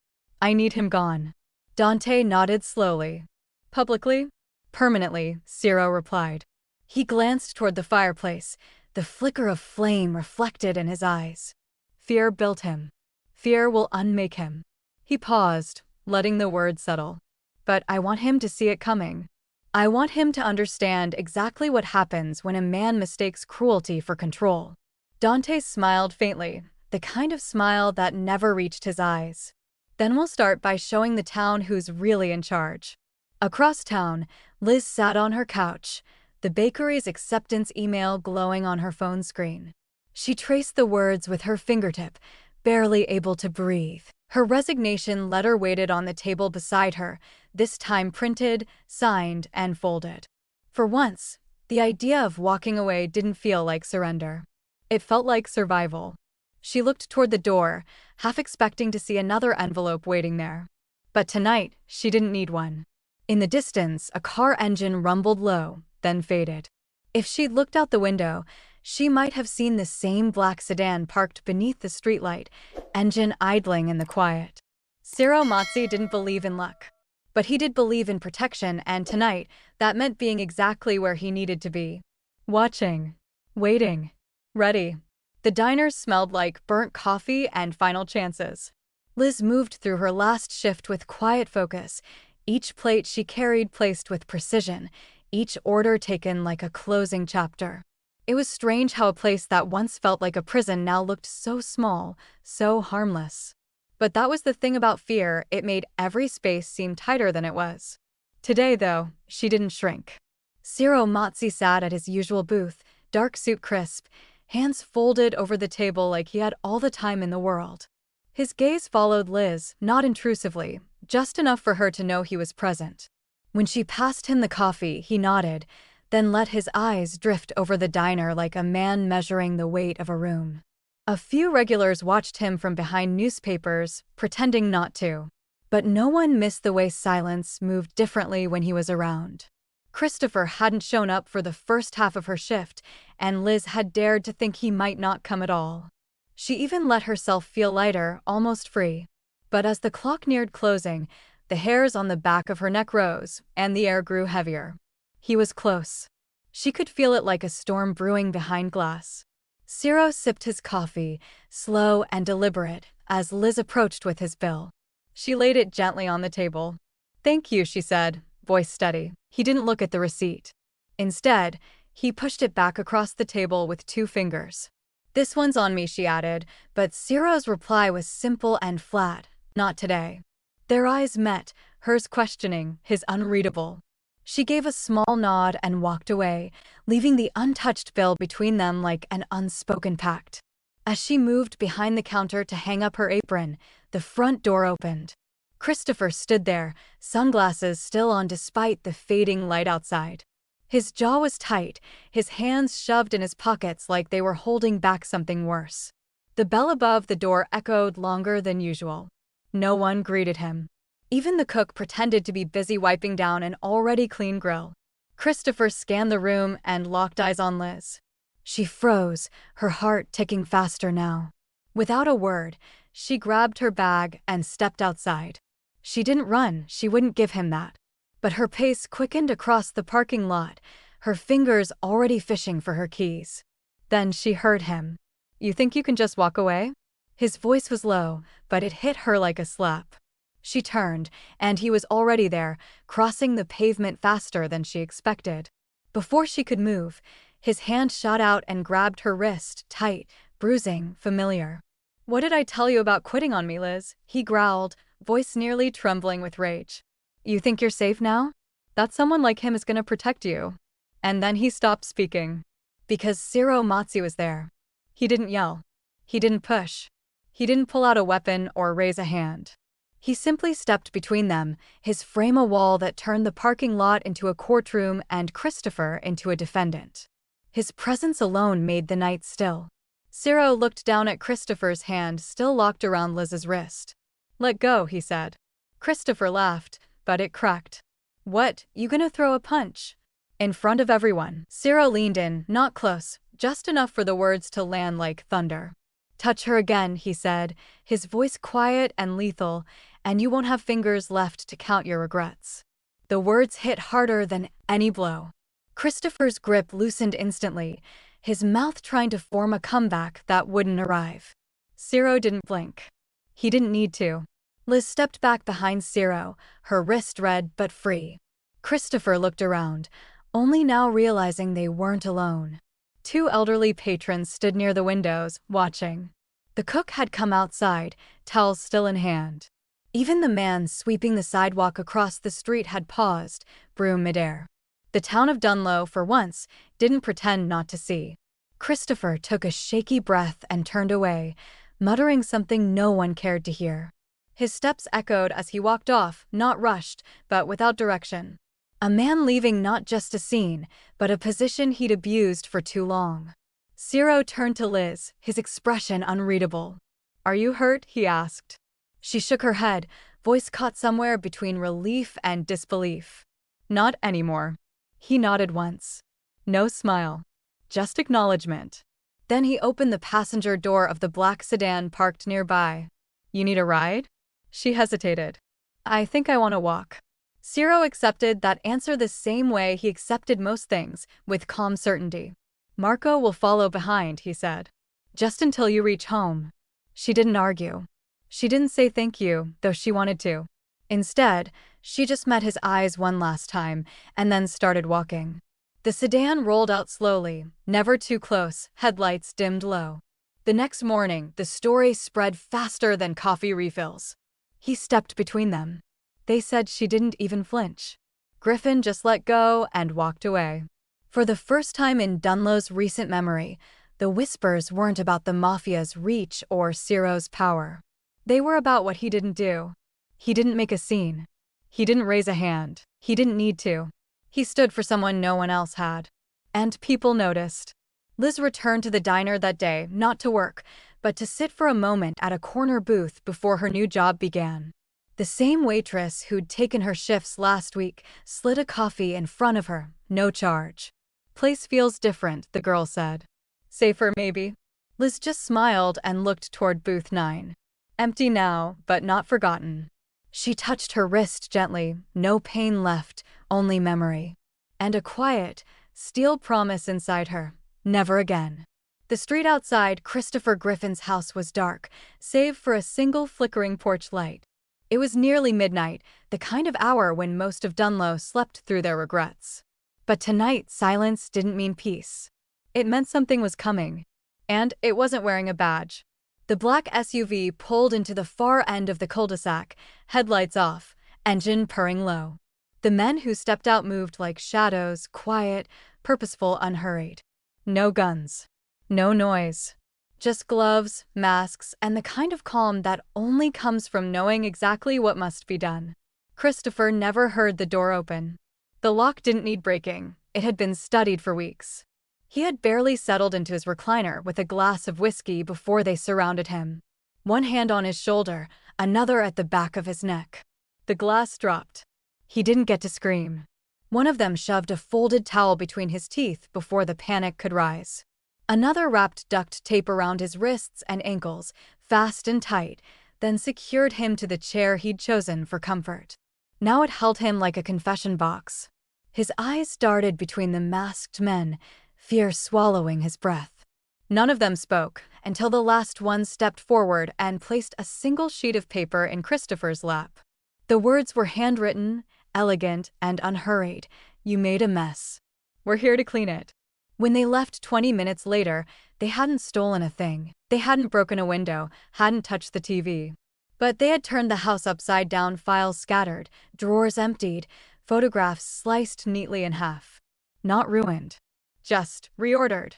"I need him gone." Dante nodded slowly. "Publicly?" "Permanently," Ciro replied. He glanced toward the fireplace, the flicker of flame reflected in his eyes. Fear built him. Fear will unmake him. He paused, letting the words settle. "But I want him to see it coming. I want him to understand exactly what happens when a man mistakes cruelty for control." Dante smiled faintly, the kind of smile that never reached his eyes. "Then we'll start by showing the town who's really in charge." Across town, Liz sat on her couch, the bakery's acceptance email glowing on her phone screen. She traced the words with her fingertip, barely able to breathe. Her resignation letter waited on the table beside her, this time printed, signed, and folded. For once, the idea of walking away didn't feel like surrender. It felt like survival. She looked toward the door, half expecting to see another envelope waiting there. But tonight, she didn't need one. In the distance, a car engine rumbled low, then faded. If she'd looked out the window, she might have seen the same black sedan parked beneath the streetlight, engine idling in the quiet. Ciro Mazzi didn't believe in luck. But he did believe in protection, and tonight, that meant being exactly where he needed to be. Watching. Waiting. Ready. The diner smelled like burnt coffee and final chances. Liz moved through her last shift with quiet focus, each plate she carried placed with precision, each order taken like a closing chapter. It was strange how a place that once felt like a prison now looked so small, so harmless. But that was the thing about fear, it made every space seem tighter than it was. Today, though, she didn't shrink. Ciro Mazzi sat at his usual booth, dark suit crisp, hands folded over the table like he had all the time in the world. His gaze followed Liz, not intrusively, just enough for her to know he was present. When she passed him the coffee, he nodded, then let his eyes drift over the diner like a man measuring the weight of a room. A few regulars watched him from behind newspapers, pretending not to. But no one missed the way silence moved differently when he was around. Christopher hadn't shown up for the first half of her shift, and Liz had dared to think he might not come at all. She even let herself feel lighter, almost free. But as the clock neared closing, the hairs on the back of her neck rose, and the air grew heavier. He was close. She could feel it like a storm brewing behind glass. Ciro sipped his coffee, slow and deliberate, as Liz approached with his bill. She laid it gently on the table. "Thank you," she said, voice steady. He didn't look at the receipt. Instead, he pushed it back across the table with 2 fingers. "This one's on me," she added, but Ciro's reply was simple and flat. "Not today." Their eyes met, hers questioning, his unreadable. She gave a small nod and walked away, leaving the untouched bill between them like an unspoken pact. As she moved behind the counter to hang up her apron, the front door opened. Christopher stood there, sunglasses still on despite the fading light outside. His jaw was tight, his hands shoved in his pockets like they were holding back something worse. The bell above the door echoed longer than usual. No one greeted him. Even the cook pretended to be busy wiping down an already clean grill. Christopher scanned the room and locked eyes on Liz. She froze, her heart ticking faster now. Without a word, she grabbed her bag and stepped outside. She didn't run, she wouldn't give him that. But her pace quickened across the parking lot, her fingers already fishing for her keys. Then she heard him. "You think you can just walk away?" His voice was low, but it hit her like a slap. She turned, and he was already there, crossing the pavement faster than she expected. Before she could move, his hand shot out and grabbed her wrist, tight, bruising, familiar. "What did I tell you about quitting on me, Liz?" he growled, voice nearly trembling with rage. "You think you're safe now? That someone like him is gonna protect you." And then he stopped speaking. Because Ciro Mazzi was there. He didn't yell. He didn't push. He didn't pull out a weapon or raise a hand. He simply stepped between them, his frame a wall that turned the parking lot into a courtroom and Christopher into a defendant. His presence alone made the night still. Ciro looked down at Christopher's hand still locked around Liz's wrist. "Let go," he said. Christopher laughed, but it cracked. "What, you gonna throw a punch?" In front of everyone. Ciro leaned in, not close, just enough for the words to land like thunder. "Touch her again," he said, his voice quiet and lethal, "and you won't have fingers left to count your regrets." The words hit harder than any blow. Christopher's grip loosened instantly, his mouth trying to form a comeback that wouldn't arrive. Ciro didn't blink. He didn't need to. Liz stepped back behind Ciro, her wrist red but free. Christopher looked around, only now realizing they weren't alone. 2 elderly patrons stood near the windows, watching. The cook had come outside, towels still in hand. Even the man sweeping the sidewalk across the street had paused, broom midair. The town of Dunlow, for once, didn't pretend not to see. Christopher took a shaky breath and turned away, muttering something no one cared to hear. His steps echoed as he walked off, not rushed, but without direction. A man leaving not just a scene, but a position he'd abused for too long. Ciro turned to Liz, his expression unreadable. "Are you hurt?" he asked. She shook her head, voice caught somewhere between relief and disbelief. "Not anymore." He nodded once. No smile. Just acknowledgement. Then he opened the passenger door of the black sedan parked nearby. "You need a ride?" She hesitated. "I think I want to walk." Ciro accepted that answer the same way he accepted most things, with calm certainty. "Marco will follow behind," he said. "Just until you reach home." She didn't argue. She didn't say thank you, though she wanted to. Instead, she just met his eyes one last time, and then started walking. The sedan rolled out slowly, never too close, headlights dimmed low. The next morning, the story spread faster than coffee refills. He stepped between them. They said she didn't even flinch. Griffin just let go and walked away. For the first time in Dunlow's recent memory, the whispers weren't about the Mafia's reach or Ciro's power. They were about what he didn't do. He didn't make a scene. He didn't raise a hand. He didn't need to. He stood for someone no one else had. And people noticed. Liz returned to the diner that day, not to work, but to sit for a moment at a corner booth before her new job began. The same waitress who'd taken her shifts last week slid a coffee in front of her, no charge. "Place feels different," the girl said. "Safer, maybe?" Liz just smiled and looked toward booth 9. Empty now, but not forgotten. She touched her wrist gently, no pain left, only memory. And a quiet, steel promise inside her. Never again. The street outside Christopher Griffin's house was dark, save for a single flickering porch light. It was nearly midnight, the kind of hour when most of Dunlow slept through their regrets. But tonight, silence didn't mean peace. It meant something was coming. And it wasn't wearing a badge. The black SUV pulled into the far end of the cul-de-sac, headlights off, engine purring low. The men who stepped out moved like shadows, quiet, purposeful, unhurried. No guns. No noise. Just gloves, masks, and the kind of calm that only comes from knowing exactly what must be done. Christopher never heard the door open. The lock didn't need breaking. It had been studied for weeks. He had barely settled into his recliner with a glass of whiskey before they surrounded him. One hand on his shoulder, another at the back of his neck. The glass dropped. He didn't get to scream. One of them shoved a folded towel between his teeth before the panic could rise. Another wrapped duct tape around his wrists and ankles, fast and tight, then secured him to the chair he'd chosen for comfort. Now it held him like a confession box. His eyes darted between the masked men, fear swallowing his breath. None of them spoke until the last one stepped forward and placed a single sheet of paper in Christopher's lap. The words were handwritten, elegant, and unhurried. "You made a mess. We're here to clean it." When they left 20 minutes later, they hadn't stolen a thing. They hadn't broken a window, hadn't touched the TV. But they had turned the house upside down, files scattered, drawers emptied, photographs sliced neatly in half. Not ruined. Just reordered.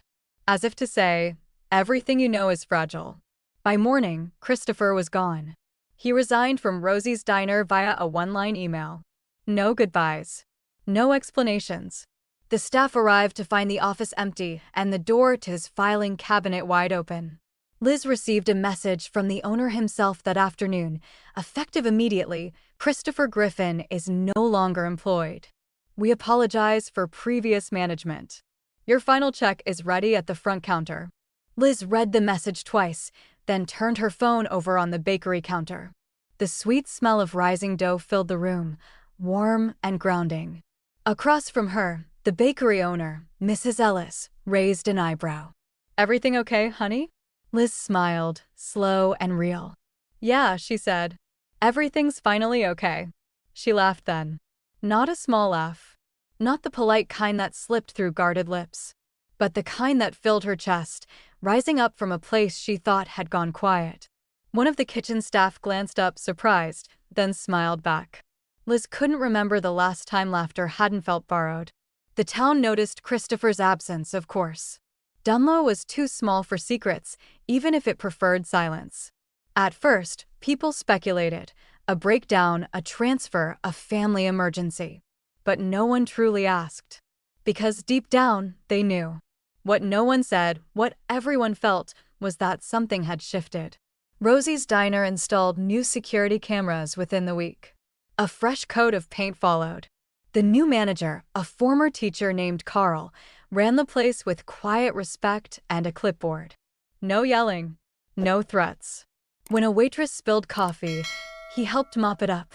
As if to say, everything you know is fragile. By morning, Christopher was gone. He resigned from Rosie's diner via a one-line email. No goodbyes. No explanations. The staff arrived to find the office empty and the door to his filing cabinet wide open. Liz received a message from the owner himself that afternoon. Effective immediately, Christopher Griffin is no longer employed. We apologize for previous management. Your final check is ready at the front counter. Liz read the message twice, then turned her phone over on the bakery counter. The sweet smell of rising dough filled the room, warm and grounding. Across from her, the bakery owner, Mrs. Ellis, raised an eyebrow. "Everything okay, honey?" Liz smiled, slow and real. "Yeah," she said. "Everything's finally okay." She laughed then. Not a small laugh. Not the polite kind that slipped through guarded lips, but the kind that filled her chest, rising up from a place she thought had gone quiet. One of the kitchen staff glanced up, surprised, then smiled back. Liz couldn't remember the last time laughter hadn't felt borrowed. The town noticed Christopher's absence, of course. Dunlow was too small for secrets, even if it preferred silence. At first, people speculated. A breakdown, a transfer, a family emergency. But no one truly asked. Because deep down, they knew. What no one said, what everyone felt, was that something had shifted. Rosie's Diner installed new security cameras within the week. A fresh coat of paint followed. The new manager, a former teacher named Carl, ran the place with quiet respect and a clipboard. No yelling, no threats. When a waitress spilled coffee, he helped mop it up.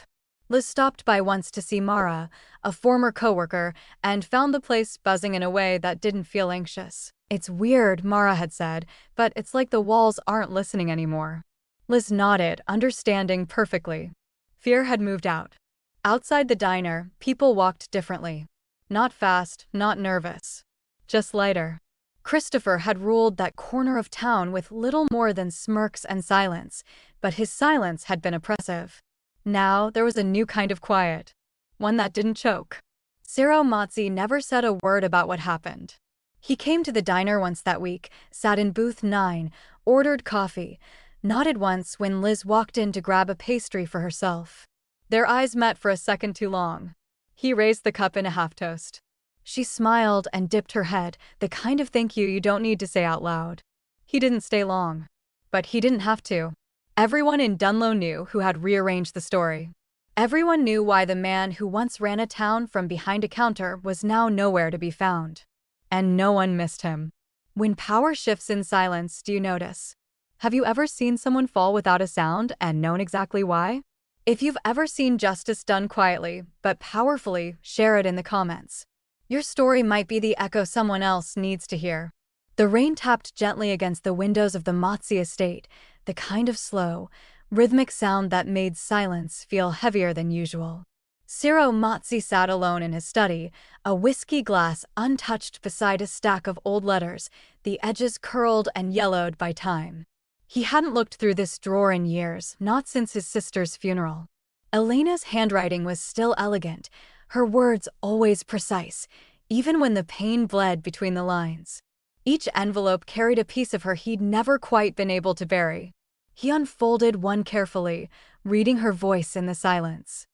Liz stopped by once to see Mara, a former coworker, and found the place buzzing in a way that didn't feel anxious. "It's weird," Mara had said, "but it's like the walls aren't listening anymore." Liz nodded, understanding perfectly. Fear had moved out. Outside the diner, people walked differently. Not fast, not nervous. Just lighter. Christopher had ruled that corner of town with little more than smirks and silence, but his silence had been oppressive. Now there was a new kind of quiet. One that didn't choke. Ciro Mazzi never said a word about what happened. He came to the diner once that week, sat in booth 9, ordered coffee, nodded once when Liz walked in to grab a pastry for herself. Their eyes met for a second too long. He raised the cup in a half-toast. She smiled and dipped her head, the kind of thank you don't need to say out loud. He didn't stay long. But he didn't have to. Everyone in Dunlow knew who had rearranged the story. Everyone knew why the man who once ran a town from behind a counter was now nowhere to be found. And no one missed him. When power shifts in silence, do you notice? Have you ever seen someone fall without a sound and known exactly why? If you've ever seen justice done quietly, but powerfully, share it in the comments. Your story might be the echo someone else needs to hear. The rain tapped gently against the windows of the Mazzi estate, the kind of slow, rhythmic sound that made silence feel heavier than usual. Ciro Mazzi sat alone in his study, a whiskey glass untouched beside a stack of old letters, the edges curled and yellowed by time. He hadn't looked through this drawer in years, not since his sister's funeral. Elena's handwriting was still elegant, her words always precise, even when the pain bled between the lines. Each envelope carried a piece of her he'd never quite been able to bury. He unfolded one carefully, reading her voice in the silence.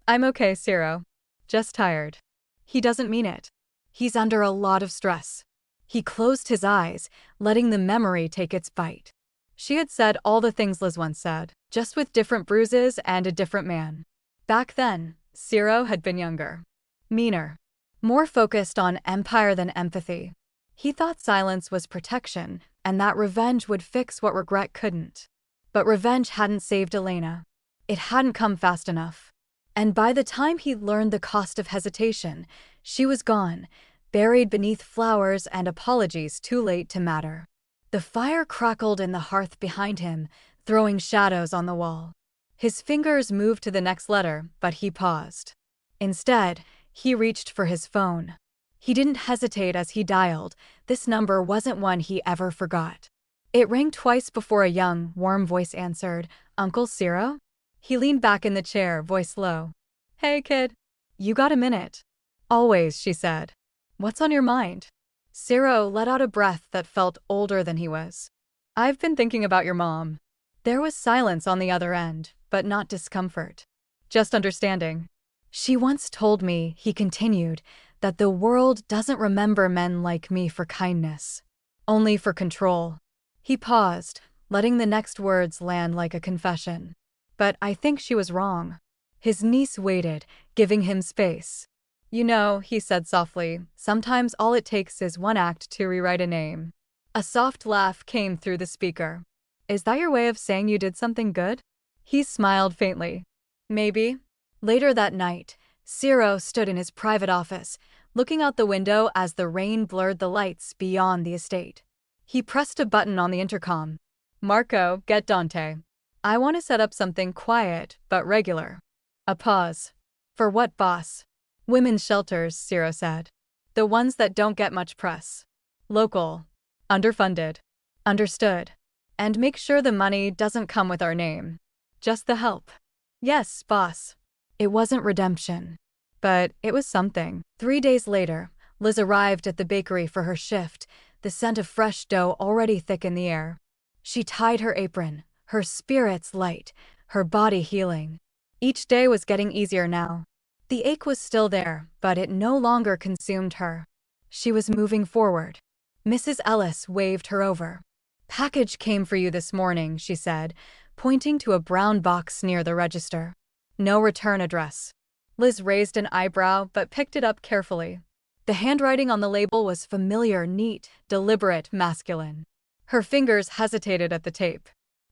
"I'm okay, Ciro. Just tired." He doesn't mean it. He's under a lot of stress. He closed his eyes, letting the memory take its bite. She had said all the things Liz once said, just with different bruises and a different man. Back then, Ciro had been younger. Meaner. More focused on empire than empathy. He thought silence was protection, and that revenge would fix what regret couldn't. But revenge hadn't saved Elena. It hadn't come fast enough. And by the time he'd learned the cost of hesitation, she was gone, buried beneath flowers and apologies too late to matter. The fire crackled in the hearth behind him, throwing shadows on the wall. His fingers moved to the next letter, but he paused. Instead, he reached for his phone. He didn't hesitate as he dialed. This number wasn't one he ever forgot. It rang twice before a young, warm voice answered. "Uncle Ciro?" He leaned back in the chair, voice low. "Hey, kid. You got a minute?" "Always," she said. "What's on your mind?" Ciro let out a breath that felt older than he was. "I've been thinking about your mom." There was silence on the other end, but not discomfort. Just understanding. "She once told me," he continued, "that the world doesn't remember men like me for kindness. Only for control." He paused, letting the next words land like a confession. "But I think she was wrong." His niece waited, giving him space. "You know," he said softly, "sometimes all it takes is one act to rewrite a name." A soft laugh came through the speaker. "Is that your way of saying you did something good?" He smiled faintly. "Maybe." Later that night, Ciro stood in his private office, looking out the window as the rain blurred the lights beyond the estate. He pressed a button on the intercom. "Marco, get Dante. I want to set up something quiet, but regular." A pause. "For what, boss?" "Women's shelters," Ciro said. "The ones that don't get much press. Local. Underfunded. Understood. And make sure the money doesn't come with our name. Just the help." "Yes, boss." It wasn't redemption. But it was something. 3 days later, Liz arrived at the bakery for her shift, the scent of fresh dough already thick in the air. She tied her apron, her spirits light, her body healing. Each day was getting easier now. The ache was still there, but it no longer consumed her. She was moving forward. Mrs. Ellis waved her over. "Package came for you this morning," she said, pointing to a brown box near the register. "No return address." Liz raised an eyebrow but picked it up carefully. The handwriting on the label was familiar, neat, deliberate, masculine. Her fingers hesitated at the tape.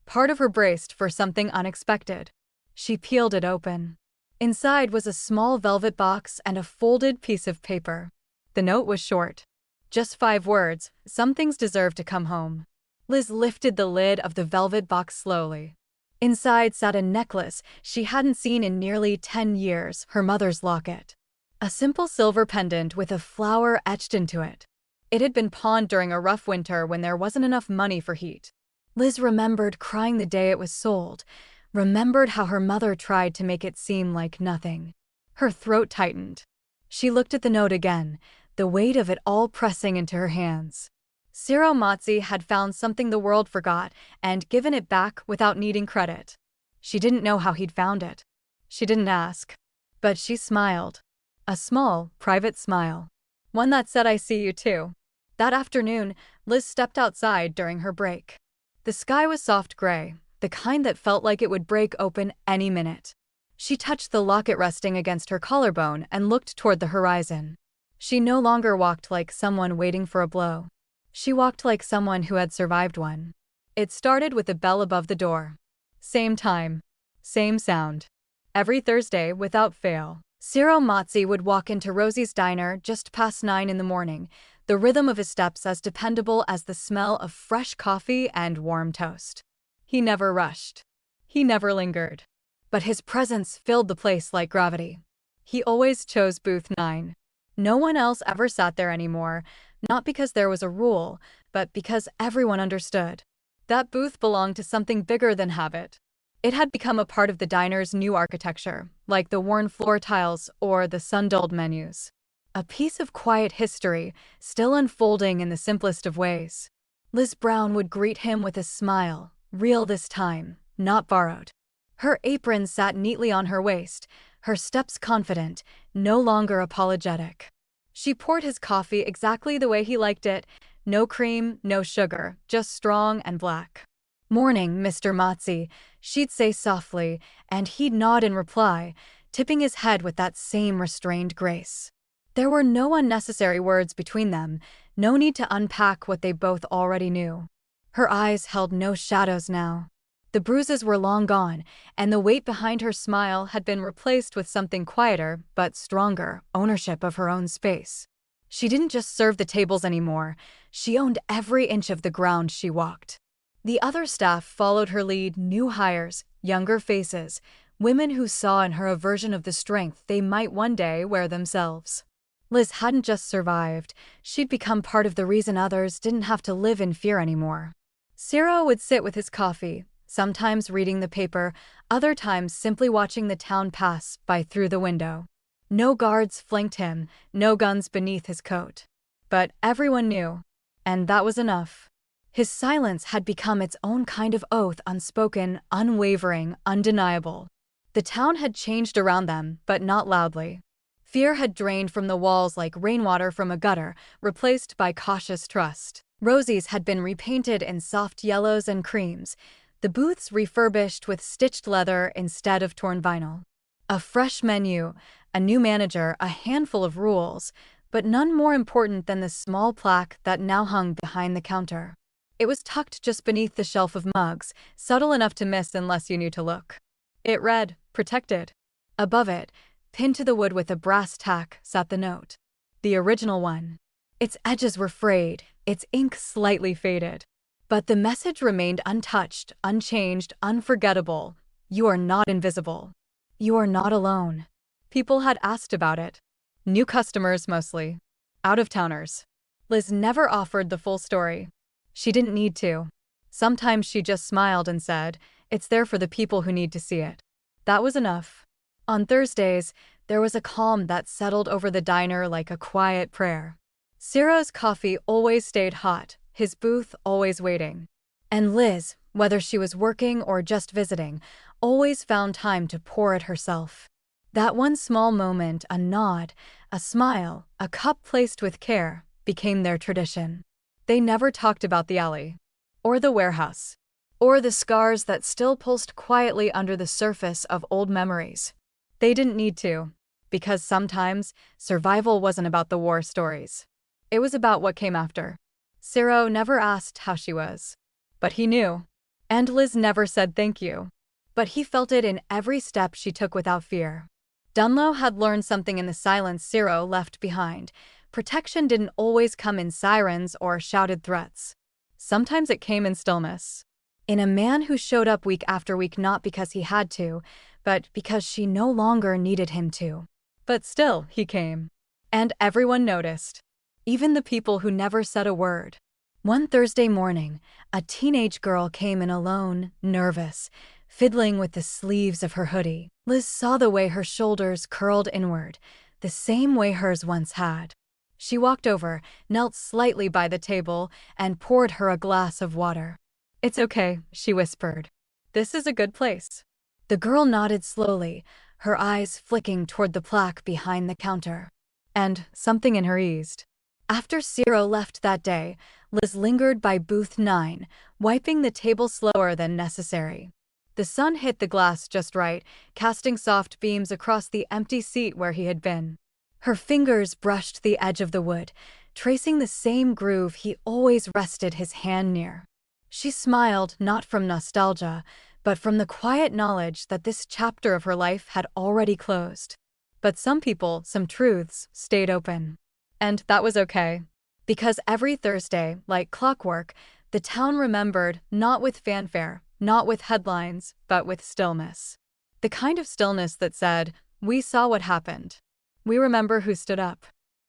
Part of her braced for something unexpected. She peeled it open. Inside was a small velvet box and a folded piece of paper. The note was short. Just 5 words, "Some things deserve to come home." Liz lifted the lid of the velvet box slowly. Inside sat a necklace she hadn't seen in nearly 10 years, her mother's locket. A simple silver pendant with a flower etched into it. It had been pawned during a rough winter when there wasn't enough money for heat. Liz remembered crying the day it was sold, remembered how her mother tried to make it seem like nothing. Her throat tightened. She looked at the note again, the weight of it all pressing into her hands. Ciro Mazzi had found something the world forgot and given it back without needing credit. She didn't know how he'd found it. She didn't ask. But she smiled. A small, private smile. One that said, "I see you too." That afternoon, Liz stepped outside during her break. The sky was soft gray, the kind that felt like it would break open any minute. She touched the locket resting against her collarbone and looked toward the horizon. She no longer walked like someone waiting for a blow. She walked like someone who had survived one. It started with a bell above the door. Same time. Same sound. Every Thursday, without fail, Ciro Mazzi would walk into Rosie's diner just past 9 in the morning, the rhythm of his steps as dependable as the smell of fresh coffee and warm toast. He never rushed. He never lingered. But his presence filled the place like gravity. He always chose booth 9. No one else ever sat there anymore, not because there was a rule, but because everyone understood. That booth belonged to something bigger than habit. It had become a part of the diner's new architecture, like the worn floor tiles or the sun-dulled menus. A piece of quiet history, still unfolding in the simplest of ways. Liz Brown would greet him with a smile, real this time, not borrowed. Her apron sat neatly on her waist, her steps confident, no longer apologetic. She poured his coffee exactly the way he liked it, no cream, no sugar, just strong and black. "Morning, Mr. Mazzi," she'd say softly, and he'd nod in reply, tipping his head with that same restrained grace. There were no unnecessary words between them, no need to unpack what they both already knew. Her eyes held no shadows now. The bruises were long gone, and the weight behind her smile had been replaced with something quieter but stronger, ownership of her own space. She didn't just serve the tables anymore, she owned every inch of the ground she walked. The other staff followed her lead, new hires, younger faces, women who saw in her a version of the strength they might one day wear themselves. Liz hadn't just survived, she'd become part of the reason others didn't have to live in fear anymore. Ciro would sit with his coffee, sometimes reading the paper, other times simply watching the town pass by through the window. No guards flanked him, no guns beneath his coat. But everyone knew, and that was enough. His silence had become its own kind of oath, unspoken, unwavering, undeniable. The town had changed around them, but not loudly. Fear had drained from the walls like rainwater from a gutter, replaced by cautious trust. Rosie's had been repainted in soft yellows and creams, the booths refurbished with stitched leather instead of torn vinyl. A fresh menu, a new manager, a handful of rules, but none more important than the small plaque that now hung behind the counter. It was tucked just beneath the shelf of mugs, subtle enough to miss unless you knew to look. It read, "Protected." Above it, pinned to the wood with a brass tack, sat the note. The original one. Its edges were frayed, its ink slightly faded. But the message remained untouched, unchanged, unforgettable. You are not invisible. You are not alone. People had asked about it. New customers mostly. Out-of-towners. Liz never offered the full story. She didn't need to. Sometimes she just smiled and said, "It's there for the people who need to see it." That was enough. On Thursdays, there was a calm that settled over the diner like a quiet prayer. Ciro's coffee always stayed hot, his booth always waiting. And Liz, whether she was working or just visiting, always found time to pour it herself. That one small moment, a nod, a smile, a cup placed with care, became their tradition. They never talked about the alley, or the warehouse, or the scars that still pulsed quietly under the surface of old memories. They didn't need to, because sometimes survival wasn't about the war stories. It was about what came after. Ciro never asked how she was, but he knew. And Liz never said thank you, but he felt it in every step she took without fear. Dunlow had learned something in the silence Ciro left behind. Protection didn't always come in sirens or shouted threats. Sometimes it came in stillness. In a man who showed up week after week not because he had to, but because she no longer needed him to. But still, he came. And everyone noticed. Even the people who never said a word. One Thursday morning, a teenage girl came in alone, nervous, fiddling with the sleeves of her hoodie. Liz saw the way her shoulders curled inward, the same way hers once had. She walked over, knelt slightly by the table, and poured her a glass of water. "It's okay," she whispered. "This is a good place." The girl nodded slowly, her eyes flicking toward the plaque behind the counter. And something in her eased. After Ciro left that day, Liz lingered by booth 9, wiping the table slower than necessary. The sun hit the glass just right, casting soft beams across the empty seat where he had been. Her fingers brushed the edge of the wood, tracing the same groove he always rested his hand near. She smiled, not from nostalgia, but from the quiet knowledge that this chapter of her life had already closed. But some people, some truths, stayed open. And that was okay. Because every Thursday, like clockwork, the town remembered, not with fanfare, not with headlines, but with stillness. The kind of stillness that said, "We saw what happened. We remember who stood up."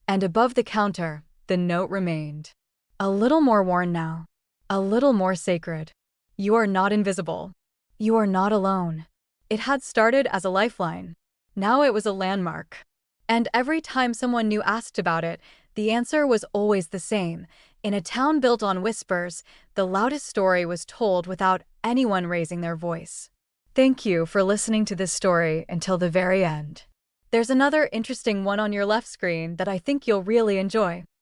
And above the counter, the note remained. A little more worn now. A little more sacred. "You are not invisible. You are not alone." It had started as a lifeline. Now it was a landmark. And every time someone new asked about it, the answer was always the same. In a town built on whispers, the loudest story was told without anyone raising their voice. Thank you for listening to this story until the very end. There's another interesting one on your left screen that I think you'll really enjoy.